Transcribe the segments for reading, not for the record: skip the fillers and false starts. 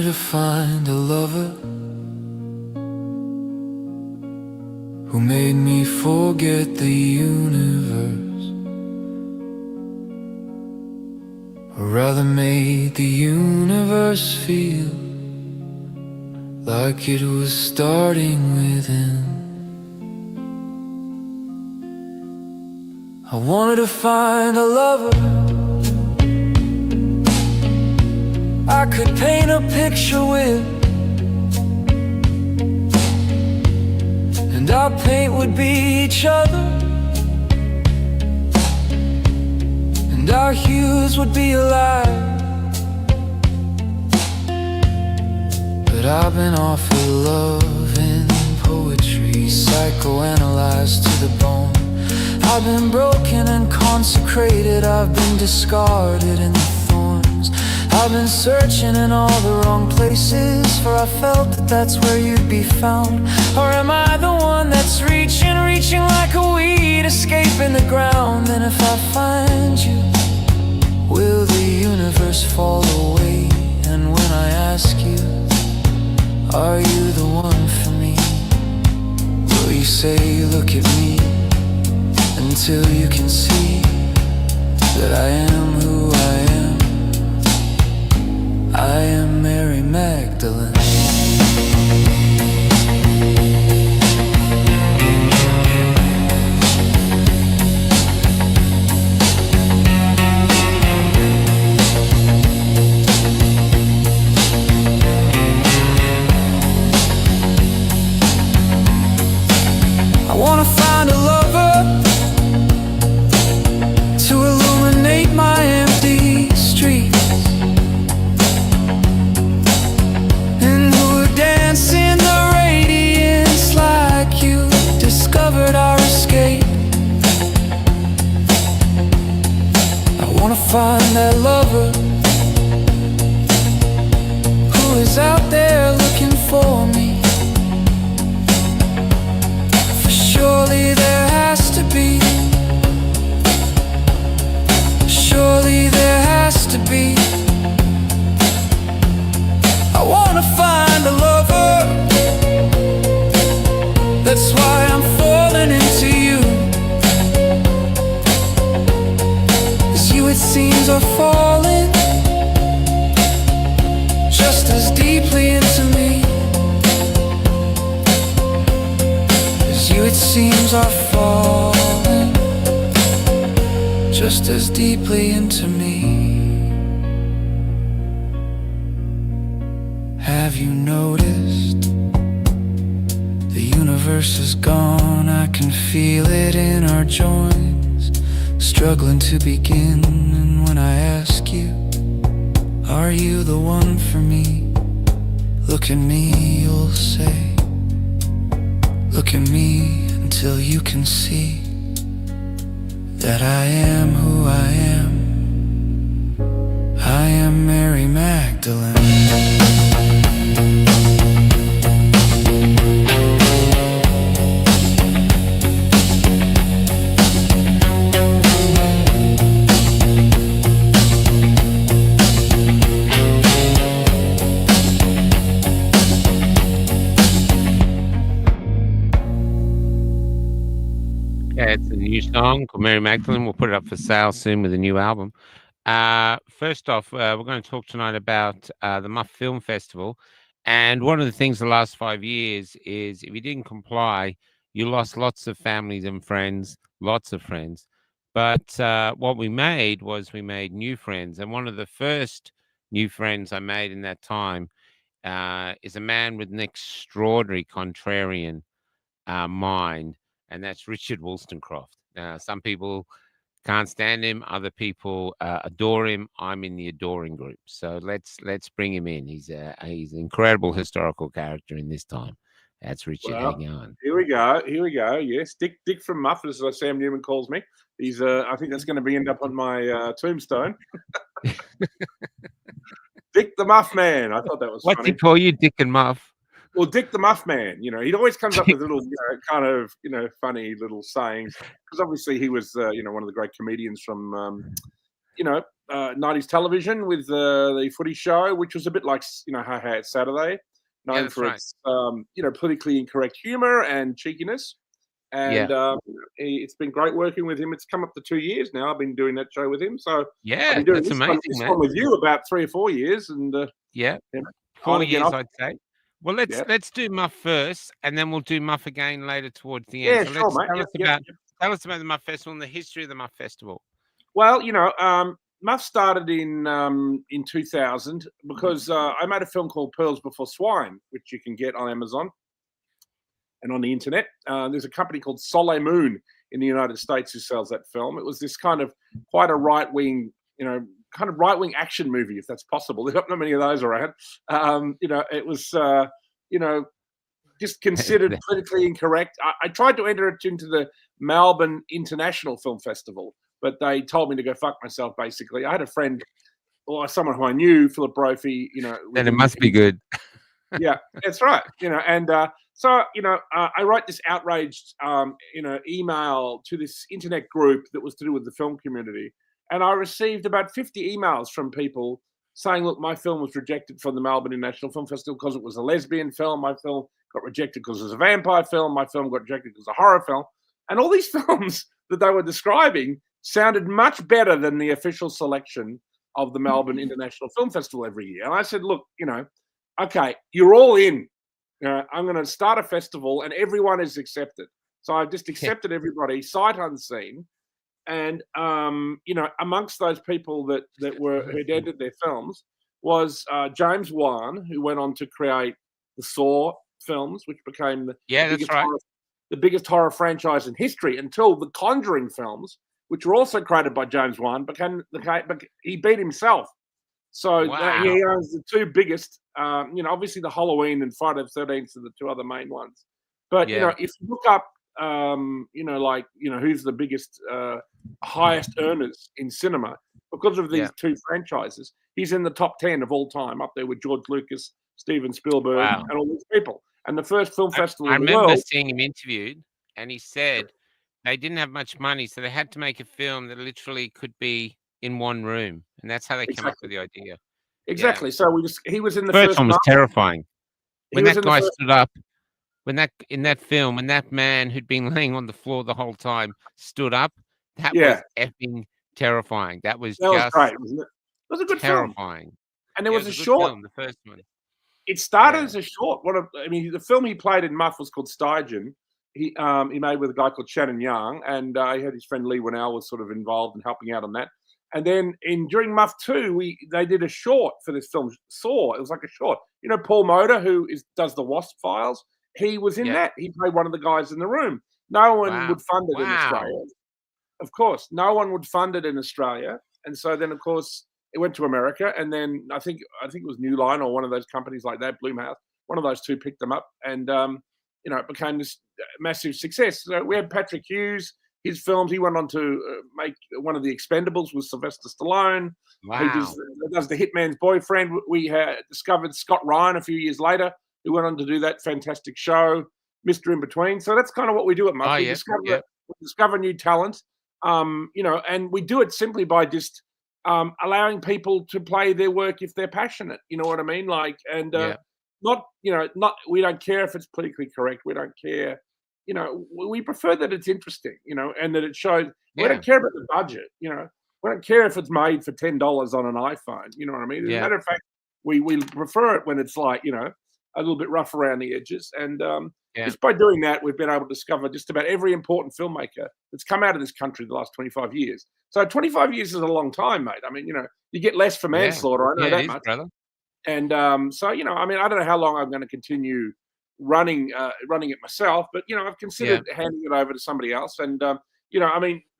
to find a lover who made me forget the universe, or rather made the universe feel like it was starting within. I wanted to find a lover I could paint a picture with, and our paint would be each other, and our hues would be alive. But I've been offered love in poetry, psychoanalyzed to the bone. I've been broken and consecrated, I've been discarded in the thorns. I've been searching in all the wrong places, for I felt that that's where you'd be found. Or am I the one that's reaching like a weed, escaping the ground? And if I find you, will the universe fall away? And when I ask you, are you the one for me, will you say, look at me, until you can see that I am who I am? I am Mary Magdalene. I wanna find a lover to illuminate my empty streets, and who would dance in the radiance like you discovered our escape. I wanna find that lover who is out there looking for me. Surely there has to be, surely there has to be. I wanna find a lover, that's why I'm falling into you. 'Cause you, it seems, are falling just as deeply into me. You, it seems, are falling just as deeply into me. Have you noticed? The universe is gone, I can feel it in our joints, struggling to begin. And when I ask you, are you the one for me? Look at me, you'll say, look at me until you can see that I am who I am. I am Mary Magdalene. Yeah, it's a new song called Mary Magdalene. We'll put it up for sale soon with a new album. First off, we're going to talk tonight about the Muff Film Festival. And one of the things the last 5 years is if you didn't comply, you lost lots of families and friends, lots of friends. But what we made was we made new friends. And one of the first new friends I made in that time is a man with an extraordinary contrarian mind, and that's Richard Wolstencroft. Some people can't stand him, other people adore him. I'm in the adoring group, so let's bring him in. He's an incredible historical character in this time. That's Richard. Well, Hang on. Here we go. Here we go. Yes, Dick from Muff, as Sam Newman calls me. He's. I think that's going to be end up on my tombstone. Dick the Muff Man. I thought that was What's funny. he call you, Dick and Muff? Well, Dick the Muff Man. You know, he'd always comes up with little, kind of, funny little sayings. Because obviously he was, one of the great comedians from 90s television with the Footy Show, which was a bit like Hey Hey It's Saturday, known that's for right. its politically incorrect humor and cheekiness. And it's been great working with him. It's come up to 2 years now. I've been doing that show with him, so I've Yeah, been doing that's this amazing, one man. with you about 3 or 4 years, and Yeah, you know, 4 on again years, off. I'd say. Well, Yeah, let's do Muff first, and then we'll do Muff again later towards the end. yeah, So sure, let's mate. Yep. tell us about the Muff Festival and the history of the Muff Festival. Well, Muff started in 2000 because I made a film called Pearls Before Swine, which you can get on Amazon and on the internet. There's a company called Soleil Moon in the United States who sells that film. It was this kind of quite a right wing, kind of right wing action movie, if that's possible. There's not many of those around. It was, just considered politically incorrect. I tried to enter it into the Melbourne International Film Festival, but they told me to go fuck myself, basically. I had a friend, or someone who I knew, Philip Brophy, Then it must be good. Yeah, that's right. I wrote this outraged, email to this internet group that was to do with the film community, and I received about 50 emails from people saying, "Look, my film was rejected from the Melbourne International Film Festival because it was a lesbian film. My film got rejected because it was a vampire film. My film got rejected because it was a horror film." And all these films that they were describing sounded much better than the official selection of the Melbourne International Film Festival every year. And I said, "Look, okay, you're all in. I'm going to start a festival, and everyone is accepted." So I've just accepted everybody, sight unseen. And amongst those people who'd entered their films was James Wan, who went on to create the Saw films, which became the biggest horror franchise in history until the Conjuring films, which were also created by James Wan, he beat himself. So he owns the two biggest. Obviously the Halloween and Friday the 13th are the two other main ones. But if you look up, who's the biggest, highest earners in cinema because of these two franchises, he's in the top 10 of all time, up there with George Lucas, Steven Spielberg, and all these people. And the first film festival in the world. I remember seeing him interviewed, and he said they didn't have much money, so they had to make a film that literally could be in one room, and that's how they came up with the idea. Exactly. So he was in the first one was terrifying. When that guy stood up, in that film, when that man who'd been laying on the floor the whole time stood up, that was effing terrifying. That was great, wasn't it? It was a good terrifying. Film. And there was a short film, the first one. It started as a short. The film he played in Muff was called Stygian. He made with a guy called Shannon Young, and he had his friend Lee Winnell was sort of involved in helping out on that. And then during Muff 2, they did a short for this film, Saw. It was like a short. Paul Motor, who does the Wasp Files, he was in that. He played one of the guys in the room. No one would fund it in Australia. Of course, no one would fund it in Australia. And so then, of course, it went to America. And then I think it was New Line or one of those companies like that, Blumhouse. One of those two picked them up, and it became this massive success. So we had Patrick Hughes. His films, he went on to make one of the Expendables with Sylvester Stallone. Wow. He does The Hitman's Boyfriend. We had discovered Scott Ryan a few years later, who went on to do that fantastic show, Mr. In Between. So that's kind of what we do at Muff. We discover new talent, and we do it simply by just allowing people to play their work if they're passionate. You know what I mean? We don't care if it's politically correct. We don't care. We prefer that it's interesting, and that it shows. We don't care about the budget, we don't care if it's made for $10 on an iPhone. You know what I mean? As a matter of fact, we prefer it when it's like, a little bit rough around the edges. And just by doing that, we've been able to discover just about every important filmmaker that's come out of this country the last 25 years. So 25 years is a long time, mate. I mean, you get less for manslaughter. I know that much. Brother. And I don't know how long I'm going to continue running it myself, but I've considered handing it over to somebody else. And the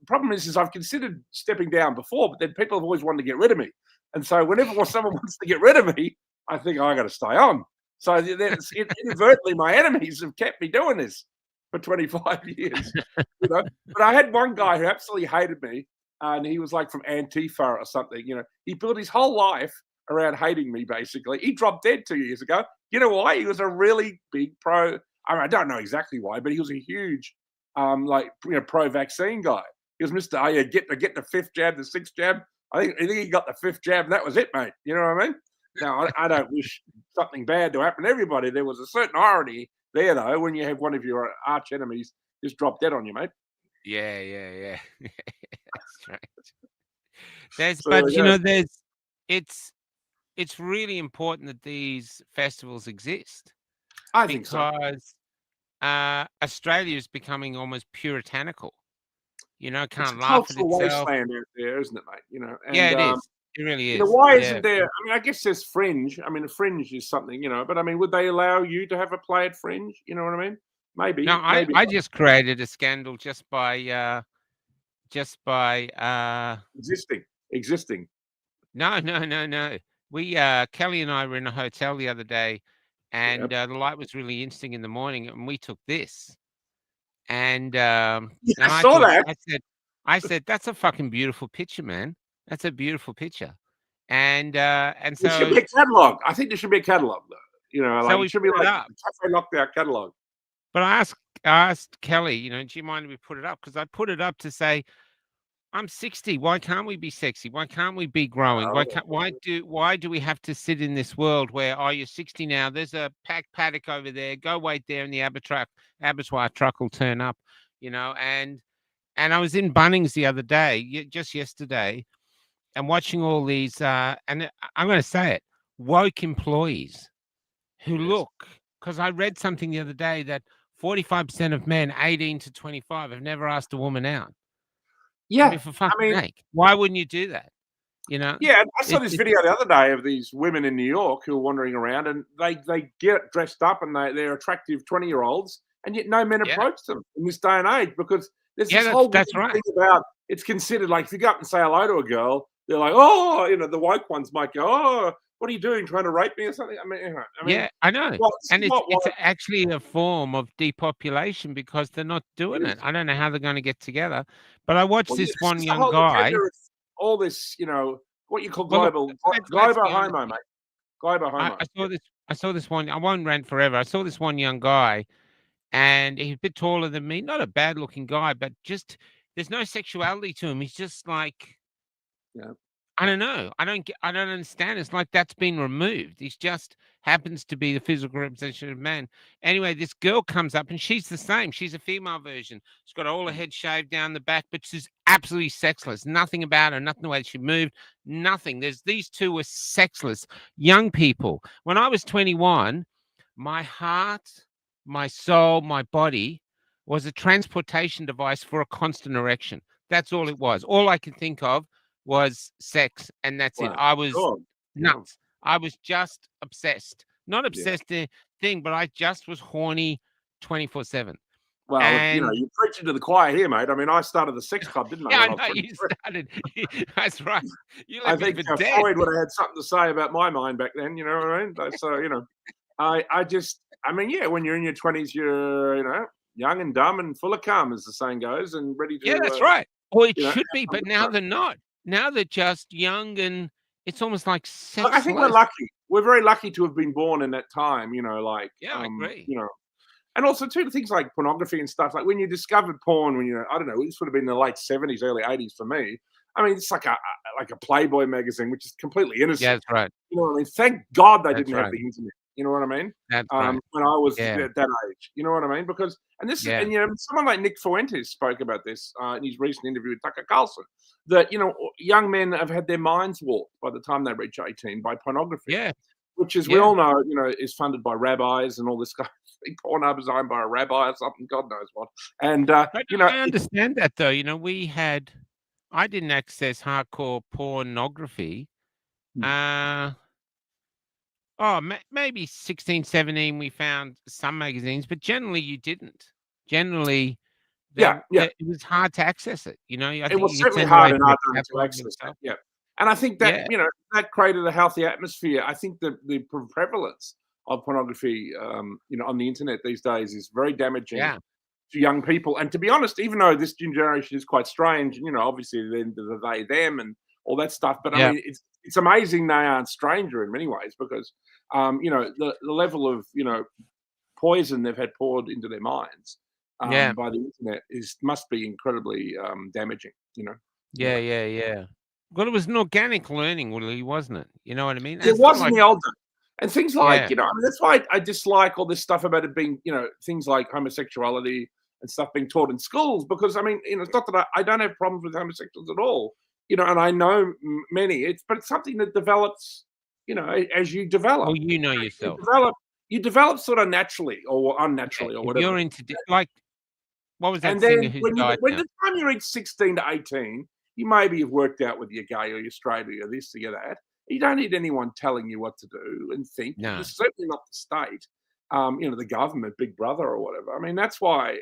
problem is I've considered stepping down before, but then people have always wanted to get rid of me. And so whenever someone wants to get rid of me, I think I got to stay on. So inadvertently, my enemies have kept me doing this for 25 years. But I had one guy who absolutely hated me, and he was like from Antifa or something. He built his whole life around hating me, basically. He dropped dead 2 years ago. You know why? He was a really big pro. I don't know exactly why, but he was a huge, pro-vaccine guy. He was Mr. Get the fifth jab, the sixth jab. I think he got the 5th jab, and that was it, mate. You know what I mean? Now, I don't wish something bad to happen to everybody. There was a certain irony there, though, when you have one of your arch enemies just drop dead on you, mate. Yeah. That's right. There's, So there but we go. it's it's really important that these festivals exist I think so. because Australia is becoming almost puritanical. You know, It's a can't laugh at cultural itself. wasteland out there, isn't it, mate? You know, Yeah, and it is. It really you know, is. why Yeah. isn't there? I mean, I guess there's fringe. I mean, a fringe is something, you know, but I mean, would they allow you to have a play at fringe? You know what I mean? No, Maybe, I maybe I not. just created a scandal just by Existing. no. We Kelly and I were in a hotel the other day, Yeah. and the light was really interesting in the morning, and we took this. And Yeah, I and saw that. I said that's a fucking beautiful picture, man. That's a beautiful picture. And There should be a catalog. I think there should be a catalog, though. You know, so like it we should be put it like up. the Cafe Lockdown catalog. But I asked Kelly, you know, do you mind if we put it up? Because I put it up to say, I'm 60. Why can't we be sexy? Why can't we be growing? Oh, Why do we have to sit in this world where, oh, you're 60 now? There's a paddock over there. Go wait there, and the abattoir truck will turn up, you know. And I was in Bunnings the other day, just yesterday, and watching all these and I'm going to say it, woke employees who yes. look, because I read something the other day that 45% of men 18 to 25 have never asked a woman out. I Yeah. mean, for I fuck's mean, sake, why wouldn't you do that? You know, yeah, I saw it, this it video the other day of these women in New York who are wandering around, and they get dressed up, and they're attractive 20-year-olds, and yet no men yeah, approach them in this day and age because there's yeah, this whole that's weird right. thing about it's considered like if you go up and say hello to a girl, they're like, oh, you know, the woke ones might go, oh, what are you doing, trying to rape me or something? I mean, you know, Yeah, I know. well, this And is what it's woke actually a form of depopulation because they're not doing it. is. I don't know how they're going to get together. But I watched Well, yeah, this this one is the young whole guy. agenda of all this, you know, what you call Well, look, let's global be honest. homo, mate. Global I, homo. I saw this. I saw this one. I won't rant forever. I saw this one young guy, and he's a bit taller than me. Not a bad looking guy, but just there's no sexuality to him. He's just like, Yeah. I don't know. I don't understand. It's like that's been removed. He just happens to be the physical representation of man. Anyway, this girl comes up and she's the same. She's a female version. She's got all her head shaved down the back, but she's absolutely sexless. Nothing about her, nothing the way she moved, nothing. These two were sexless young people. When I was 21, my heart, my soul, my body was a transportation device for a constant erection. That's all it was. All I could think of was sex, and that's it. Wow. I was Sure. Yeah. nuts. I was just obsessed. Not Yeah. obsessed thing, but I just was horny 24/7. Well, you know, And you're preaching to the choir here, mate. I mean, I started the sex club, didn't I, yeah, I when I was know you 23? started. That's right. You I left me think for dead. Freud would have had something to say about my mind back then. You know what I mean? So, you know, I mean, yeah, when you're in your 20s, you're, you know, young and dumb and full of cum, as the saying goes, and ready Yeah, that's to, right. Or it you know, have should be, some but good now fun. they're not. Now they're just young and it's almost like Look, I think we're sexless. lucky. We're very lucky to have been born in that time. You know, like, Yeah, I agree. you know, and also too things like pornography and stuff. Like when you discovered porn, when you, I don't know, this would have been in the late 70s, early 80s for me. I mean, it's like a Playboy magazine, which is completely Yeah, innocent. that's right. You know what I mean? Thank God they That's didn't have right. the internet. You know what I mean? That's right. When I was Yeah. at that age, you know what I mean? Because Yeah. you know, someone like Nick Fuentes spoke about this in his recent interview with Tucker Carlson. That you know, young men have had their minds warped by the time they reach 18 by pornography, Yeah. which, as we Yeah. all know, you know, is funded by rabbis and all this kind of thing. Pornhub is owned by a rabbi or something, God knows what. And you know, I understand that though. You know, I didn't access hardcore pornography. Hmm. Maybe 16, 17, we found some magazines, but generally you didn't. Generally, Yeah, yeah. it was hard to access it. You know, I It think was you could certainly send hard away in to a our time to catalog and access that, stuff. yeah. And I think that, Yeah. you know, that created a healthy atmosphere. I think the prevalence of pornography, you know, on the internet these days is very damaging Yeah. to young people. And to be honest, even though this generation is quite strange, you know, obviously then the they, them and all that stuff, but I Yeah. mean, it's amazing they aren't stranger in many ways because, you know, the level of, you know, poison they've had poured into their minds Yeah. by the internet must be incredibly damaging, you know. Yeah. Well, it was an organic learning, really, wasn't it? You know what I mean? It It's not was in like the old days. And things like, yeah, I mean, that's why I dislike all this stuff about it being, things like homosexuality and stuff being taught in schools. Because I mean, it's not that I don't have problems with homosexuals at all, and I know many. But it's something that develops, as you develop. well, you know You yourself. develop, you develop sort of naturally or Yeah, unnaturally or if whatever. you're into like what was that And singer then who's when died when now? the time you reach 16 to 18, you maybe have worked out whether you're gay or you're straight or you're this or you're that. You don't need anyone telling you what to do and think. No. It's certainly not the state, the government, Big Brother or whatever. I mean, that's why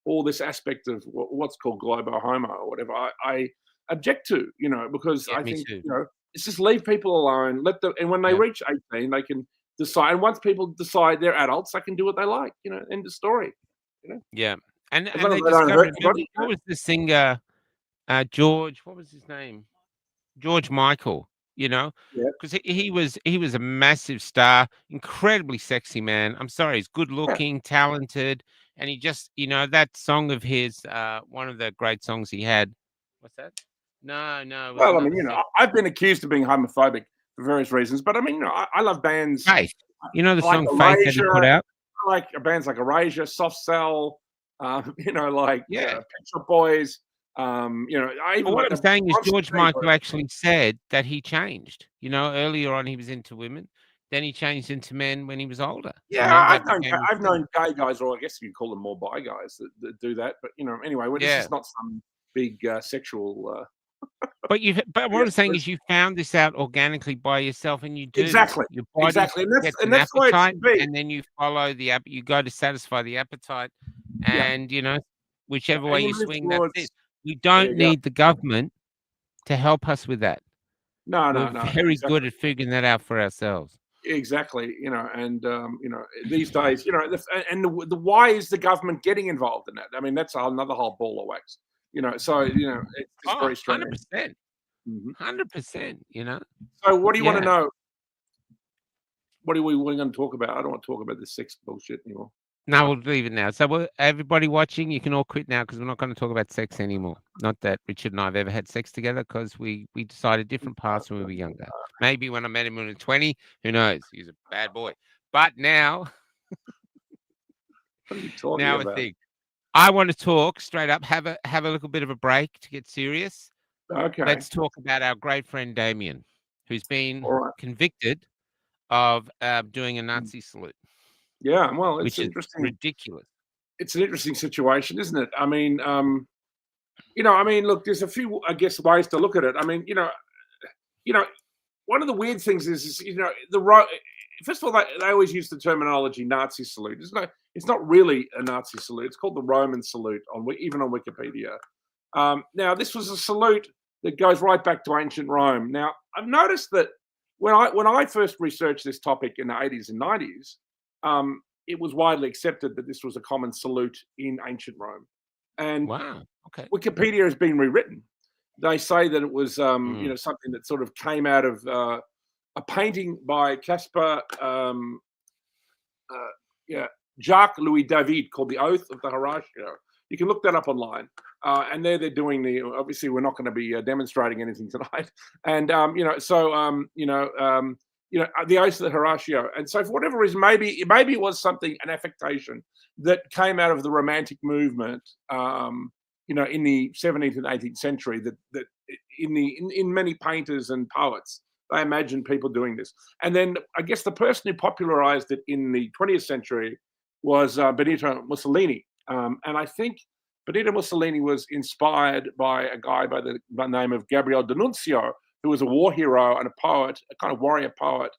all this aspect of what's called globo homo or whatever, I object to, because Yeah, I me think, too. it's just leave people alone. Let them, and when they Yeah. reach 18, they can decide. And once people decide they're adults, they can do what they like, end of story. You know, Yeah. And as and long as they they don't hurt discovered remember anybody. what was the singer, George what was his name? George Michael, Yeah. because he was a massive star, incredibly sexy man. I'm sorry, he's good Yeah. looking, talented, and he just, that song of his, one of the great songs he had. What's that? No, it was Well, I another mean, song. I've been accused of being homophobic for various reasons, but I mean, I love bands Faith. You know the like song Faith that he put Erasure, out? I like bands like Erasure, Soft Cell, like Yeah. Pet Shop Boys. I But even what like I'm the saying is Monster George T Michael group. actually said that he changed. Earlier on he was into women, then he changed into men when he was older. Yeah, That became his I've thing. known gay guys, or I guess you could call them more bi guys that do that. But anyway, this Yeah. is not some big sexual. But what Yeah, I'm saying is you found this out organically by yourself, and you do. exactly, Your body exactly, gets and an that's the way it appetite, should be. and then you follow you go to satisfy the appetite, Yeah, and, whichever and way you you move swing, that's it. towards. We There don't you go. need the government to help us with that. No, We're no, no, very good exactly. at figuring that out for ourselves. Exactly, and these days, and the why is the government getting involved in that? I mean, that's another whole ball of wax. So it's just Oh, very strange. 100%. Mhm. 100%, So, what do you want to Yeah. know? What are we going to talk about? I don't want to talk about this sex bullshit anymore. No, we'll leave it now. So, everybody watching, you can all quit now because we're not going to talk about sex anymore. Not that Richard and I have ever had sex together because we decided different paths when we were younger. Maybe when I met him when we were 20, who knows? He's a bad boy. But now, What are you talking now I about? think I want to talk straight up. Have a little bit of a break to get serious. Okay, Let's talk about our great friend Damien, who's been all right. convicted of doing a Nazi salute, Yeah, well, it's which is interesting. ridiculous. It's an interesting situation, isn't it? I mean, look, there's a few, I guess, ways to look at it. I mean, you know, one of the weird things is first of all, they always use the terminology Nazi salute. It's not really a Nazi salute. It's called the Roman salute even on Wikipedia. Now, this was a salute that goes right back to ancient Rome. Now, I've noticed that when I first researched this topic in the 80s and 90s, it was widely accepted that this was a common salute in ancient Rome. And Wow. Okay. Wikipedia has been rewritten. They say that it was, Mm. something that sort of came out of a painting by Caspar, Jacques Louis David called "The Oath of the Horatio." You can look that up online, and they're doing the. Obviously, we're not going to be demonstrating anything tonight, and the Oath of the Horatio. And so, for whatever reason, maybe it was an affectation that came out of the Romantic movement. In the 17th and 18th century, that in many painters and poets, they imagined people doing this. And then I guess the person who popularized it in the 20th century was Benito Mussolini. And I think Benito Mussolini was inspired by a guy by the name of Gabriele D'Annunzio, who was a war hero and a poet, a kind of warrior poet,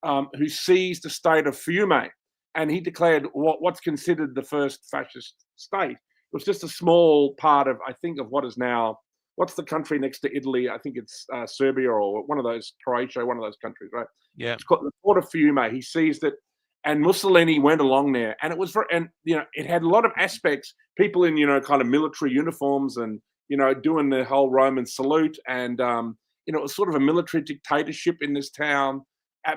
who seized the state of Fiume. And he declared what's considered the first fascist state. It was just a small part of, I think, of what is now, what's the country next to Italy? I think it's Serbia or one of those, Croatia, one of those countries, right? Yeah. It's called the port of Fiume. He seized it, and Mussolini went along there, and it was it had a lot of aspects. People in kind of military uniforms and doing the whole Roman salute, and it was sort of a military dictatorship in this town,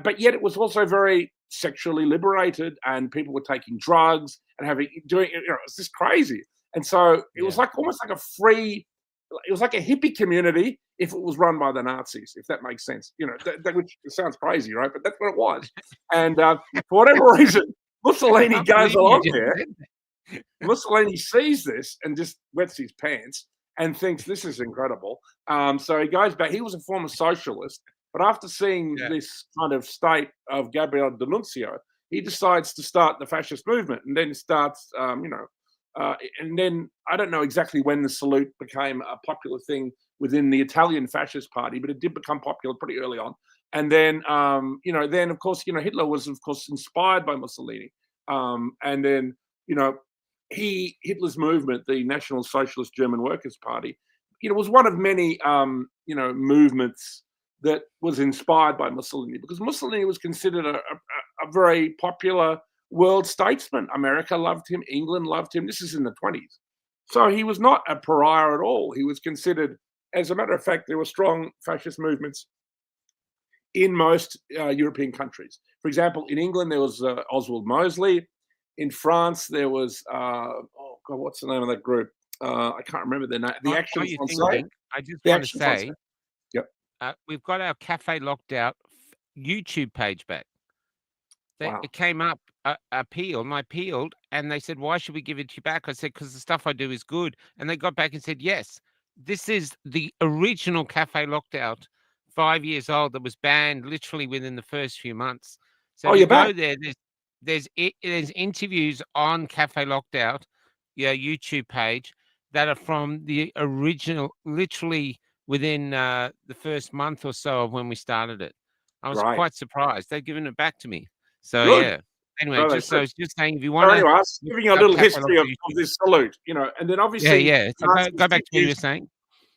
but yet it was also very sexually liberated, and people were taking drugs and doing it was just crazy. And so it was like almost like a free, it was like a hippie community if it was run by the Nazis, if that makes sense. You know, which sounds crazy, right? But that's what it was. And for whatever reason, Mussolini goes along there. Mussolini sees this and just wets his pants and thinks this is incredible. So he goes back. He was a former socialist, but after seeing this kind of state of Gabriele D'Annunzio, he decides to start the fascist movement, and then starts, and then I don't know exactly when the salute became a popular thing within the Italian fascist party, but it did become popular pretty early on. And then, then of course, Hitler was of course inspired by Mussolini, and then, Hitler's movement, the National Socialist German Workers' Party, was one of many, movements that was inspired by Mussolini, because Mussolini was considered a very popular world statesman. America loved him. England loved him. This is in the 20s. So he was not a pariah at all. He was considered, as a matter of fact, there were strong fascist movements in most European countries. For example, in England, there was Oswald Mosley. In France, there was, what's the name of that group? I can't remember their name. The Action Français. I just want to say, yep. We've got our Cafe Locked Out YouTube page back. It came up, appealed, and I appealed, and they said, why should we give it to you back? I said, because the stuff I do is good. And they got back and said, yes, this is the original Cafe Locked Out, 5 years old, that was banned literally within the first few months. So you go there, there's interviews on Cafe Locked Out, YouTube page, that are from the original, literally within the first month or so of when we started it. I was quite surprised. They've given it back to me. So good. Anyway, I was just saying, if you want to, anyway, I was giving you a little history of this salute, and then obviously, So go back to what you were saying.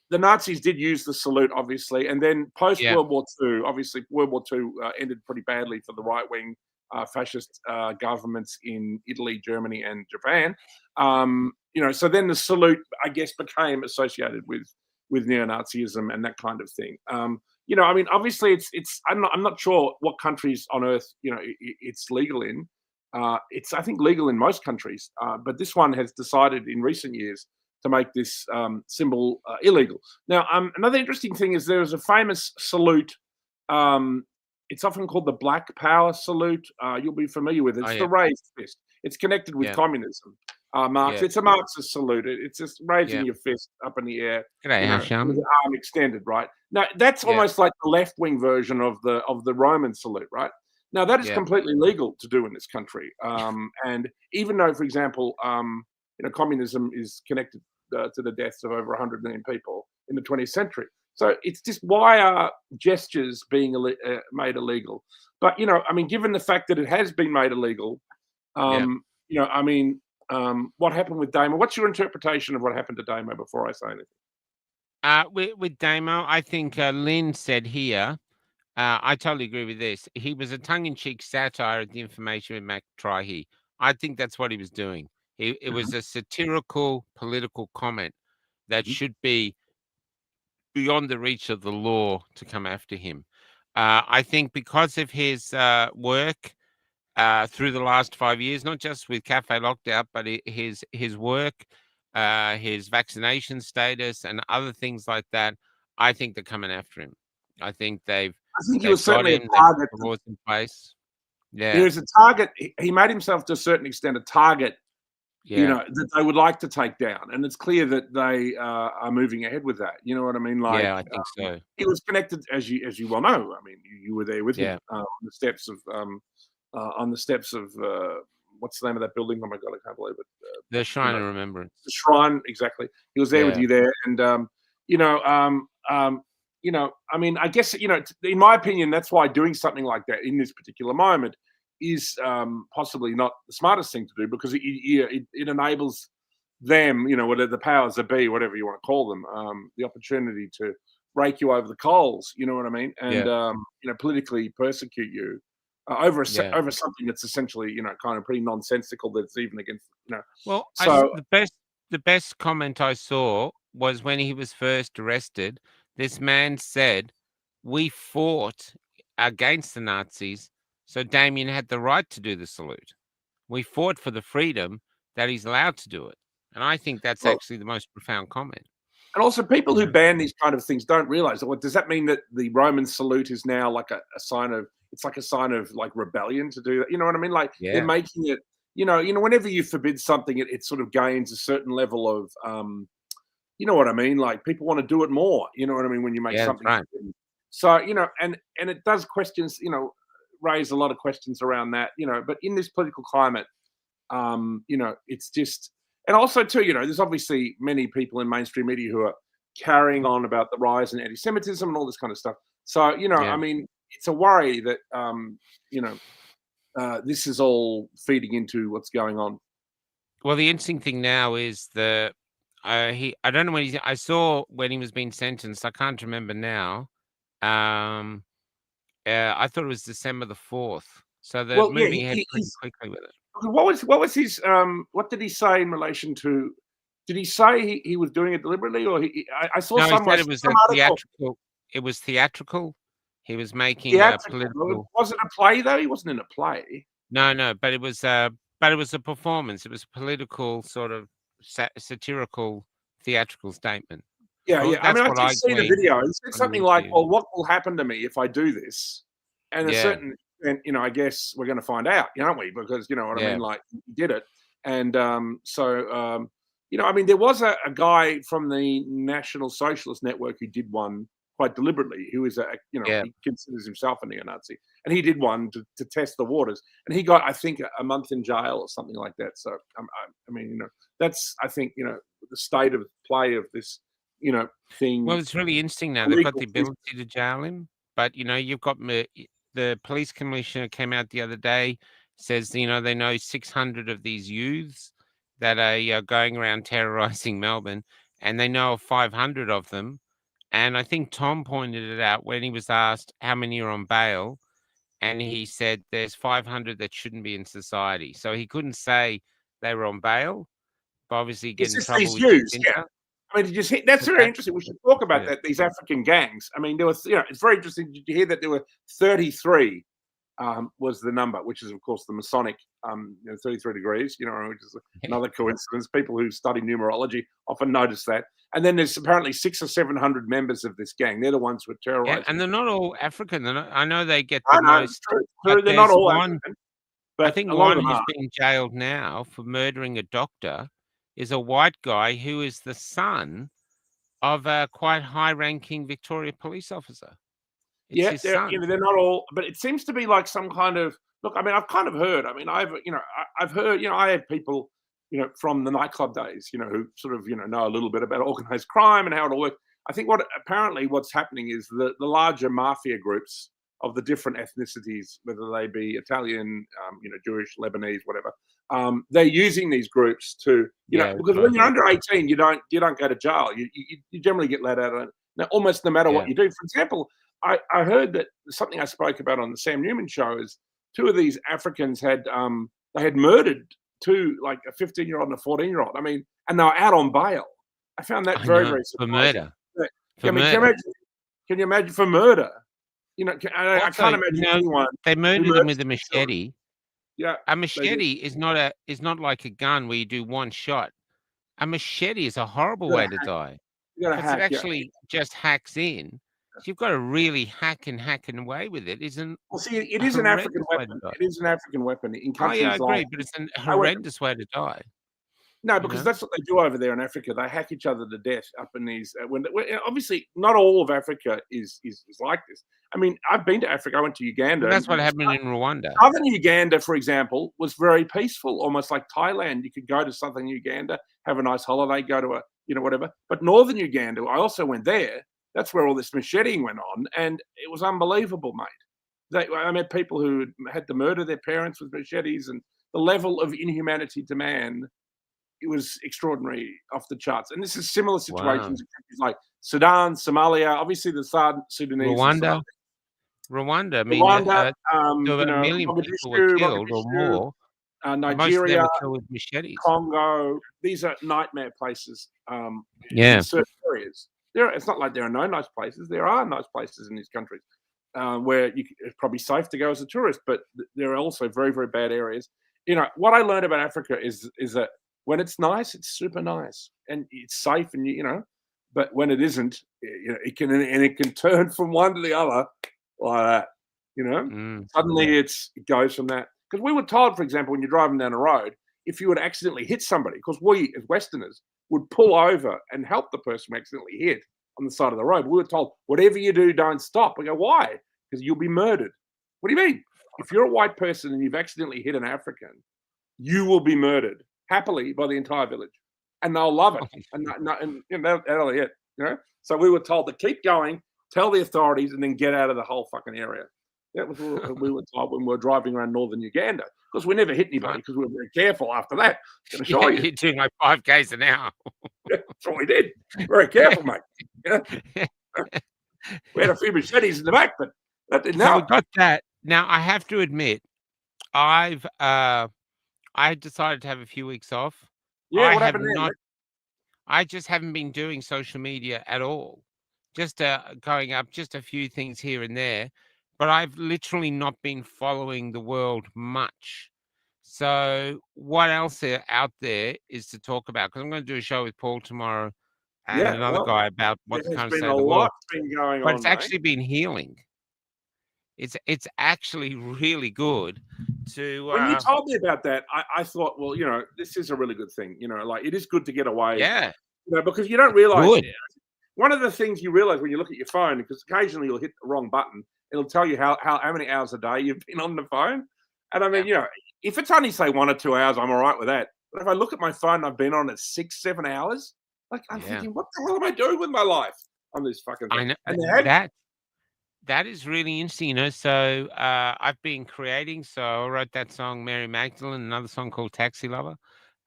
The Nazis did use the salute, obviously, and then post World War II, obviously, World War II ended pretty badly for the right wing fascist governments in Italy, Germany, and Japan. So then the salute, I guess, became associated with neo-Nazism and that kind of thing. Obviously, it's. I'm not sure what countries on earth it's legal in. It's, I think, legal in most countries, but this one has decided in recent years to make this symbol illegal. Now, another interesting thing is there is a famous salute. It's often called the Black Power salute. You'll be familiar with it. It's the raised fist. It's connected with communism. It's a Marxist salute. It's just raising your fist up in the air. G'day, with the arm extended, right? Now, that's almost like the left-wing version of the Roman salute, right? Now, that is completely legal to do in this country. And even though, for example, communism is connected to the deaths of over 100 million people in the 20th century. So it's just, why are gestures being made illegal? But, given the fact that it has been made illegal, what happened with Damo? What's your interpretation of what happened to Damo before I say anything? With Damo, I think Lynn said here, I totally agree with this. He was a tongue-in-cheek satire of the information with Mac Trihey. I think that's what he was doing. It was a satirical political comment that should be beyond the reach of the law to come after him. I think because of his work through the last 5 years, not just with Cafe Locked Out, but his work, his vaccination status, and other things like that, I think they're coming after him. I think he was certainly a target. In place. Yeah, he was a target. He made himself to a certain extent a target. That they would like to take down, and it's clear that they are moving ahead with that. You know what I mean? Like, I think so. He was connected, as you well know. I mean, you were there with him on the steps of what's the name of that building? Oh my God, I can't believe it. The Shrine of Remembrance. The Shrine, exactly. He was there with you there, and I guess in my opinion, that's why doing something like that in this particular moment is possibly not the smartest thing to do, because it enables them, whatever the powers that be, whatever you want to call them, the opportunity to rake you over the coals. You know what I mean? And politically persecute you over something that's essentially kind of pretty nonsensical. That's even against Well, so the best comment I saw was when he was first arrested. This man said, "We fought against the Nazis, so Damien had the right to do the salute. We fought for the freedom that he's allowed to do it." And I think that's actually the most profound comment. And also, people who ban these kind of things don't realize that. What does that mean? That the Roman salute is now like a sign of, it's like a sign of like rebellion to do that. You know what I mean? Like they're making it. Whenever you forbid something, it sort of gains a certain level of, you know what I mean? Like people want to do it more. You know what I mean? When you make something right. forbidden. So and it does questions. Raise a lot of questions around that. But in this political climate, it's just. And also, too, there's obviously many people in mainstream media who are carrying on about the rise in anti-Semitism and all this kind of stuff. So, I mean, it's a worry that, this is all feeding into what's going on. Well, the interesting thing now is I don't know when I saw when he was being sentenced. I can't remember now. I thought it was December the 4th. So they're moving ahead pretty quickly with it. What was his what did he say in relation to? Did he say he was doing it deliberately, or I saw somewhere he said it was theatrical. It was theatrical. He was making a political. Was it a play though? He wasn't in a play. No, but it was a performance. It was a political sort of satirical theatrical statement. Yeah. I mean, I did see the video. He said something like, "Well, what will happen to me if I do this?" And a certain. And I guess we're going to find out, aren't we? Because you know what I mean. Like he did it, and I mean, there was a guy from the National Socialist Network who did one quite deliberately. Who is he considers himself a neo-Nazi, and he did one to test the waters, and he got, I think, a month in jail or something like that. So I mean, that's, I think, the state of play of this, thing. Well, it's really interesting now. They've got the ability to jail him, but you've got the police commissioner came out the other day, says, they know 600 of these youths that are going around terrorizing Melbourne, and they know of 500 of them. And I think Tom pointed it out when he was asked how many are on bail, and he said there's 500 that shouldn't be in society. So he couldn't say they were on bail, but obviously get in trouble with youths, I mean, that's very interesting. We should talk about that. These African gangs. I mean, there was, it's very interesting. Did you hear that there were 33? Was the number, which is of course the Masonic, 33 degrees. Which is another coincidence. People who study numerology often notice that. And then there's apparently 600 or 700 members of this gang. They're the ones who are terrorizing. And they're not all African. I know they get the most. True. They're not all African. But I think one who's being jailed now for murdering a doctor is a white guy who is the son of a quite high-ranking Victoria police officer. It's they're not all, but it seems to be like some kind of look. I mean, I've kind of heard. I mean, I've heard. I have people, from the nightclub days, who sort of, know a little bit about organized crime and how it'll work. I think what's happening is the larger mafia groups of the different ethnicities, whether they be Italian, Jewish, Lebanese, whatever. They're using these groups to, because when you're under 18, you don't go to jail. You generally get let out almost no matter what you do. For example, I heard that something I spoke about on the Sam Newman show is two of these Africans had murdered two, like a 15-year-old and a 14-year-old. I mean, and they were out on bail. I found that very surprising. For murder. Can you imagine for murder? I can't imagine anyone. They murdered them with a machete. Yeah, a machete is not like a gun where you do one shot. A machete is a horrible way to die. It actually just hacks in. So you've got to really hack away with it, isn't? Well, see, it is an African weapon. It is an African weapon in countries. I agree, but it's a horrendous way to die. No, because that's what they do over there in Africa. They hack each other to death up in these. When obviously not all of Africa is like this. I mean, I've been to Africa. I went to Uganda. Well, that's what happened in Rwanda. Southern Uganda, for example, was very peaceful, almost like Thailand. You could go to southern Uganda, have a nice holiday, go to a whatever. But northern Uganda, I also went there. That's where all this macheting went on, and it was unbelievable, mate. I met people who had to murder their parents with machetes, and the level of inhumanity to man. It was extraordinary, off the charts. And this is similar situations in countries like Sudan, Somalia, obviously the Sudanese. Rwanda. I mean, a million people were killed or more. Nigeria, most of them were killed with machetes. Congo. These are nightmare places. In certain areas. It's not like there are no nice places. There are nice places in these countries where it's probably safe to go as a tourist, but there are also very, very bad areas. What I learned about Africa is that when it's nice, it's super nice and it's safe, and but when it isn't, it can turn from one to the other like that. Suddenly it goes from that, because we were told, for example, when you're driving down the road, if you would accidentally hit somebody, because we as Westerners would pull over and help the person who accidentally hit on the side of the road. We were told, whatever you do, don't stop. We go, why? Because you'll be murdered. What do you mean? If you're a white person and you've accidentally hit an African, you will be murdered happily by the entire village, and they'll love it. And that'll be it. So we were told to keep going, tell the authorities, and then get out of the whole fucking area. That was what we were told when we were driving around northern Uganda. Of course, we never hit anybody because we were very careful after that. I'm sure You're doing like 5 Ks an hour. That's what we did. Very careful, mate. We had a few machetes in the back, but that didn't So we help. got that. Now I have to admit, I decided to have a few weeks off. Yeah, I what have happened there? not. I just haven't been doing social media at all. Just going up just a few things here and there, but I've literally not been following the world much. So what else out there is to talk about? Because I'm going to do a show with Paul tomorrow and Yeah, another well, guy about there what's has kind of been state a of the world. lot been going But on, it's mate. actually been healing. It's actually really good to. When you told me about that, I thought, well, this is a really good thing. Like, it is good to get away. Yeah, Because you don't realize. good. One of the things you realize when you look at your phone, because occasionally you'll hit the wrong button, it'll tell you how many hours a day you've been on the phone. And I mean, if it's only say 1 or 2 hours, I'm all right with that. But if I look at my phone, I've been on it 6, 7 hours. Like, I'm thinking, what the hell am I doing with my life on this fucking thing? I know And that is really interesting. So I've been creating. So I wrote that song, Mary Magdalene, another song called Taxi Lover,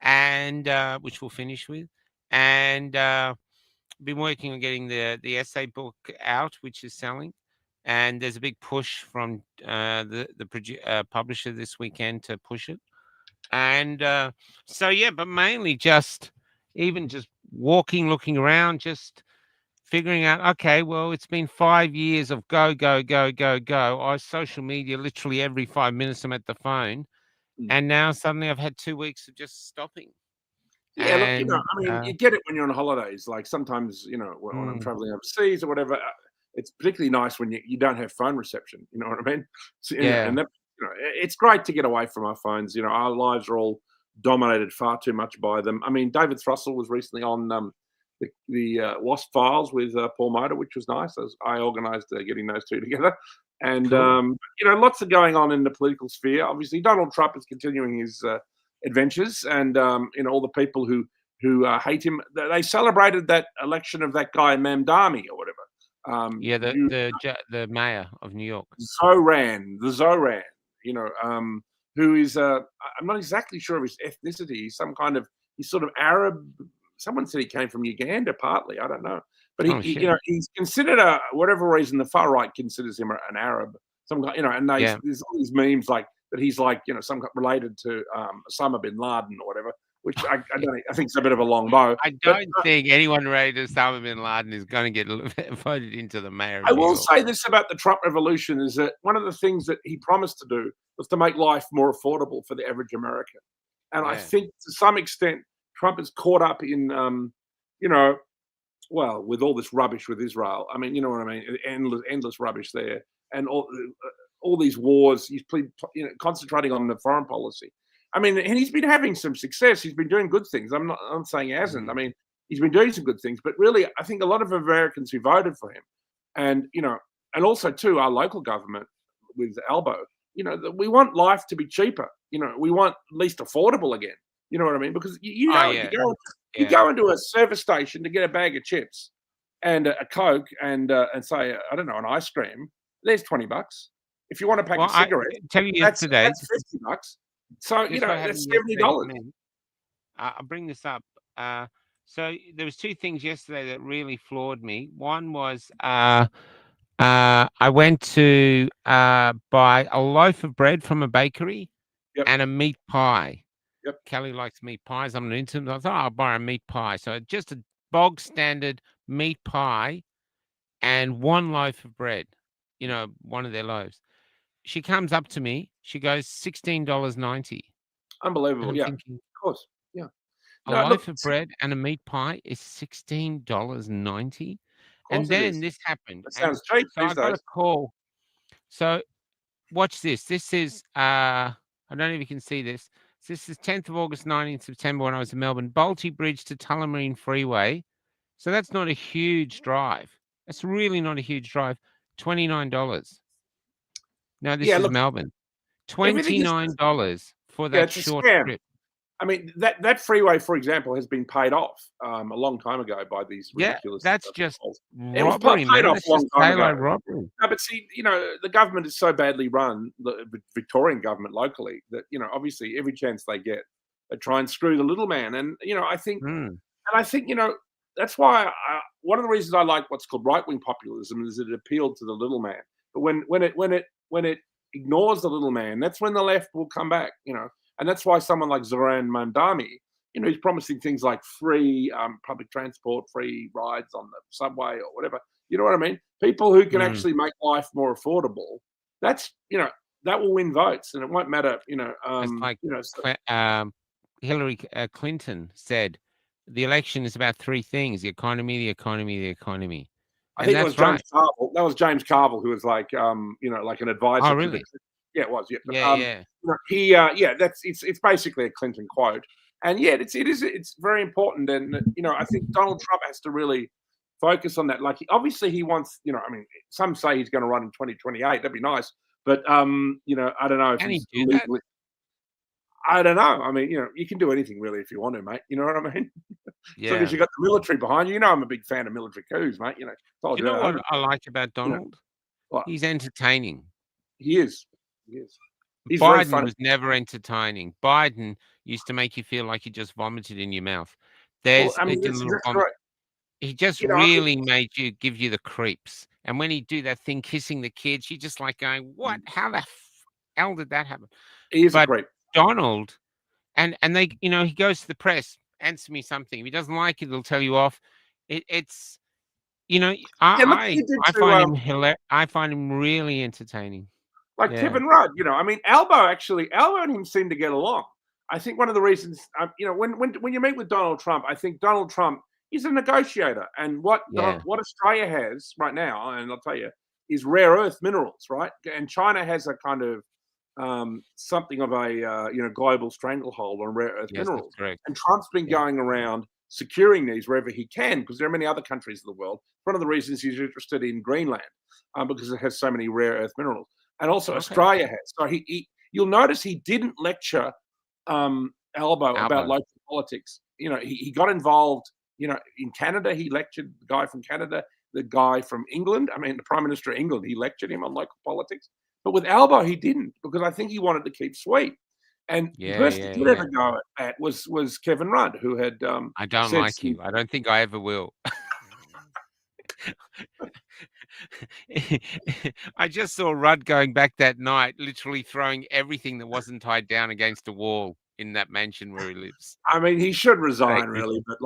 and which we'll finish with, and been working on getting the essay book out, which is selling, and there's a big push from the publisher this weekend to push it, and so yeah, but mainly just walking, looking around, just figuring out, okay, well, it's been 5 years of go, go, go, go, go. I social media literally every 5 minutes I'm at the phone. And now suddenly I've had 2 weeks of just stopping. yeah, look, And I mean, you get it when you're on holidays. Like sometimes, when I'm traveling overseas or whatever, it's particularly nice when you don't have phone reception. You know what I mean? So, and that, it's great to get away from our phones. Our lives are all dominated far too much by them. I mean, David Thrussell was recently on the WASP Files with Paul Motor, which was nice. I organised getting those two together. And, cool. Lots of going on in the political sphere. Obviously, Donald Trump is continuing his adventures, and all the people who hate him. They celebrated that election of that guy Mamdani or whatever. Yeah, the mayor of New York, Zoran, who is I'm not exactly sure of his ethnicity. He's sort of Arab. Someone said he came from Uganda, partly. I don't know, but he's considered whatever reason the far right considers him an Arab. Some guy, and there's all these memes like that he's like some related to Osama bin Laden or whatever, which I think it's a bit of a long bow. I don't think anyone related to Osama bin Laden is going to get voted into the mayor. I will say this about the Trump revolution is that one of the things that he promised to do was to make life more affordable for the average American. And I think to some extent, Trump is caught up in, with all this rubbish with Israel. I mean, you know what I mean? Endless rubbish there. And all these wars, he's concentrating on the foreign policy. I mean, and he's been having some success. He's been doing good things. I'm saying he hasn't. I mean, he's been doing some good things. But really, I think a lot of Americans who voted for him, and and also too our local government with Albo, we want life to be cheaper. We want least affordable again. You know what I mean? Because you go into a service station to get a bag of chips and a Coke and say I don't know, an ice cream. There's $20. If you want to pack of cigarettes, that's $50. So that's $70. I'll bring this up. So there was 2 things yesterday that really floored me. One was I went to buy a loaf of bread from a bakery and a meat pie. Yep. Kelly likes meat pies. I'm into them. I thought I'll buy a meat pie. So just a bog standard meat pie and 1 loaf of bread. One of their loaves. She comes up to me. She goes, $16.90. Unbelievable. Yeah, thinking, of course. Yeah. A No, look, loaf of bread and a meat pie is $16.90. of And course it then is. this happened, That and sounds cheap so I these got a days. call. So watch this. This is, I don't know if you can see this. This is 10th of August, 19th September when I was in Melbourne. Bolte Bridge to Tullamarine Freeway. So that's not a huge drive. That's really not a huge drive. $29. No, this Yeah, is look, Melbourne. everything is, $29 for yeah, that it's a short scam. trip. I mean, that freeway, for example, has been paid off a long time ago by these Yeah, ridiculous that's just tolls. It was robbery, paid man. off That's a long just time ago. daylight robbery. No, but see, the government is so badly run, the Victorian government locally, that obviously every chance they get, they try and screw the little man. And Mm, I think that's why one of the reasons I like what's called right wing populism is that it appealed to the little man. But when it ignores the little man, that's when the left will come back. And that's why someone like Zoran Mandami, he's promising things like free public transport, free rides on the subway or whatever. You know what I mean? People who can mm. actually make life more affordable. That's that will win votes, and it won't matter. It's like So Hillary Clinton said, the election is about three things: the economy, the economy, the economy. I And think it was that's James right. Carville. That was James Carville who was like, like an Oh, advisor to the. really? Yeah, it was. Yeah, but Yeah, yeah. he, yeah, it's basically a Clinton quote, and yeah, it's very important, and I think Donald Trump has to really focus on that. Like, obviously, he wants, I mean, some say he's going to run in 2028. That'd be nice, but I don't know if Can he he's do that? legally. I don't know. I mean, you can do anything really if you want to, mate. You know what I mean? So as Yeah. you got the military behind you, I'm a big fan of military coups, mate. Told You you that know what 100. I like about You know Donald? what? He's entertaining. He is. He is. He's very Biden funny. was never entertaining. Biden used to make you feel like you just vomited in your mouth. Well, There's I a mean, little that's vomit. right. He just I mean, really made you give you the creeps. And when he do that thing, kissing the kids, you just like going, "What? How the hell did that happen?" he is a But creep. Donald, and they, he goes to the press, answer me something. If he doesn't like it, he'll tell you off. It's, Yeah, look what he did I to find him I find him really entertaining. like Yeah, Kevin Rudd. I mean, Albo and him seem to get along. I think one of the reasons, when you meet with Donald Trump, I think Donald Trump is a negotiator, and yeah, what Australia has right now, and I'll tell you, is rare earth minerals, right? And China has a kind of something of a global stranglehold on rare earth yes, that's minerals, correct. and Trump's been Yeah, going around securing these wherever he can because there are many other countries in the world. One of the reasons he's interested in Greenland because it has so many rare earth minerals, and also okay. Australia has. So you'll notice he didn't lecture Albo about Albo. local politics. He got involved. In Canada, he lectured the guy from Canada, the guy from England. I mean, the Prime Minister of England, he lectured him on local politics. But with Albo, he didn't because I think he wanted to keep sweet. And the Yeah, person yeah, he did yeah. have a go at was Kevin Rudd, who had I don't said like some. you. I don't think I ever will. I just saw Rudd going back that night, literally throwing everything that wasn't tied down against a wall in that mansion where he lives. I mean, he should Thank resign, you. really. But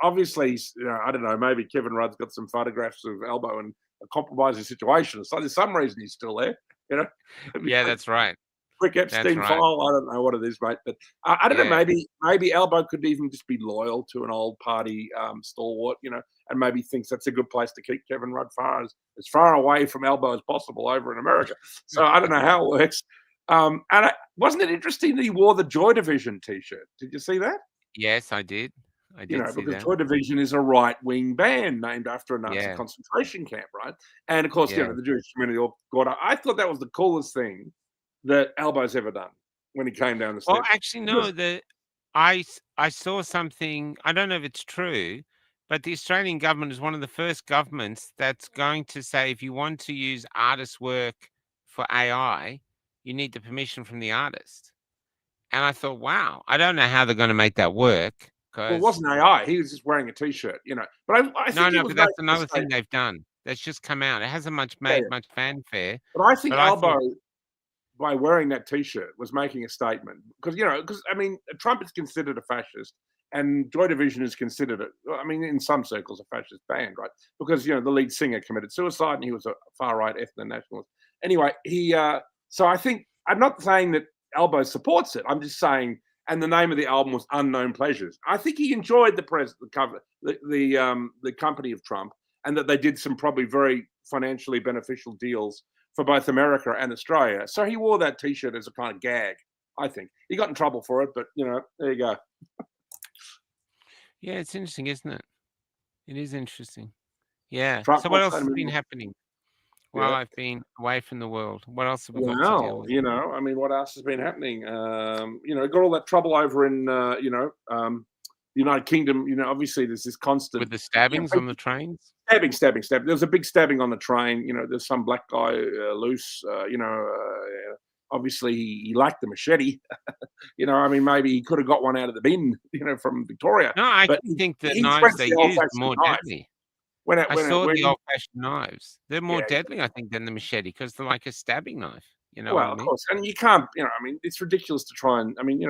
obviously, I don't know. Maybe Kevin Rudd's got some photographs of Albo in a compromising situation. So there's some reason he's still there. Yeah, that's right. Quick That's Epstein right. file. I don't know what it is, mate. But I don't know. Yeah. Maybe Albo could even just be loyal to an old party stalwart, and maybe thinks that's a good place to keep Kevin Rudd as far away from Albo as possible over in America. So I don't know how it works. Wasn't it interesting that he wore the Joy Division T-shirt? Did you see that? Yes, I did. I did see Because that. Joy Division is a right-wing band named after a Nazi Yeah. concentration camp, right? And of course, Yeah. the Jewish community all got up. I thought that was the coolest thing that Albo's ever done when he came down the Well, steps. actually, no. I saw something. I don't know if it's true, but the Australian government is one of the first governments that's going to say if you want to use artist work for AI, you need the permission from the artist. And I thought, wow, I don't know how they're going to make that work Well, it because wasn't AI. He was just wearing a T-shirt, But I no, think he no, was but making that's a another thing mistake. they've done. That's just come out. It hasn't Yeah, made yeah. much fanfare, But I think but I Albo, thought, by wearing that T-shirt, was making a statement because I mean, Trump is considered a fascist, and Joy Division is considered in some circles a fascist band, right? Because the lead singer committed suicide, and he was a far right ethno nationalist. Anyway, he. So I think I'm not saying that Albo supports it. I'm just saying and the name of the album was Unknown Pleasures. I think he enjoyed the company of Trump, and that they did some probably very financially beneficial deals for both America and Australia. So he wore that T-shirt as a kind of gag. I think he got in trouble for it, but there you go. Yeah, it's interesting, isn't it? It is interesting. Yeah. Trump So what was else has saying, been happening while yeah. I've been away from the world? What else have we got to deal Well, with? I mean, what else has been happening? Got all that trouble over in, the United Kingdom. Obviously there's this constant With the stabbings on the trains? stabbing. There was a big stabbing on the train. There's some black guy loose. Obviously he lacked the machete. I mean, maybe he could have got one out of the bin, from Victoria. No, I But actually think the he knives went they the use are old-fashioned more knife. deadly. When I saw when the old-fashioned knives. They're more Yeah, deadly, I think, than the machete because they're like a stabbing knife. You know what well, I of mean? course, and you can't. I mean, it's ridiculous to try and. I mean,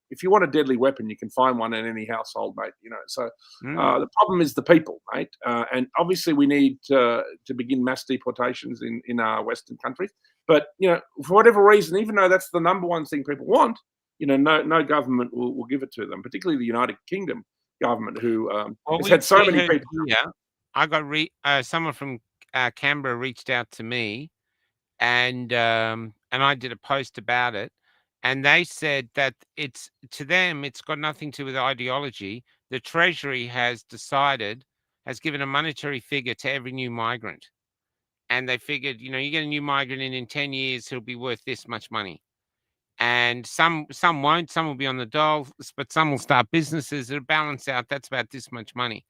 if you want a deadly weapon, you can find one in any household, mate. So Mm. the problem is the people, mate. And obviously, we need to begin mass deportations in our Western countries. But for whatever reason, even though that's the number one thing people want, no government will give it to them. Particularly the United Kingdom government, who Well, has had so we many heard people. here, I got someone from Canberra reached out to me, and I did a post about it, and they said that to them it's got nothing to do with ideology. The Treasury has given a monetary figure to every new migrant, and they figured, you get a new migrant in 10 years, he'll be worth this much money. And some won't, some will be on the dole, but some will start businesses. It'll balance out. That's about this much money.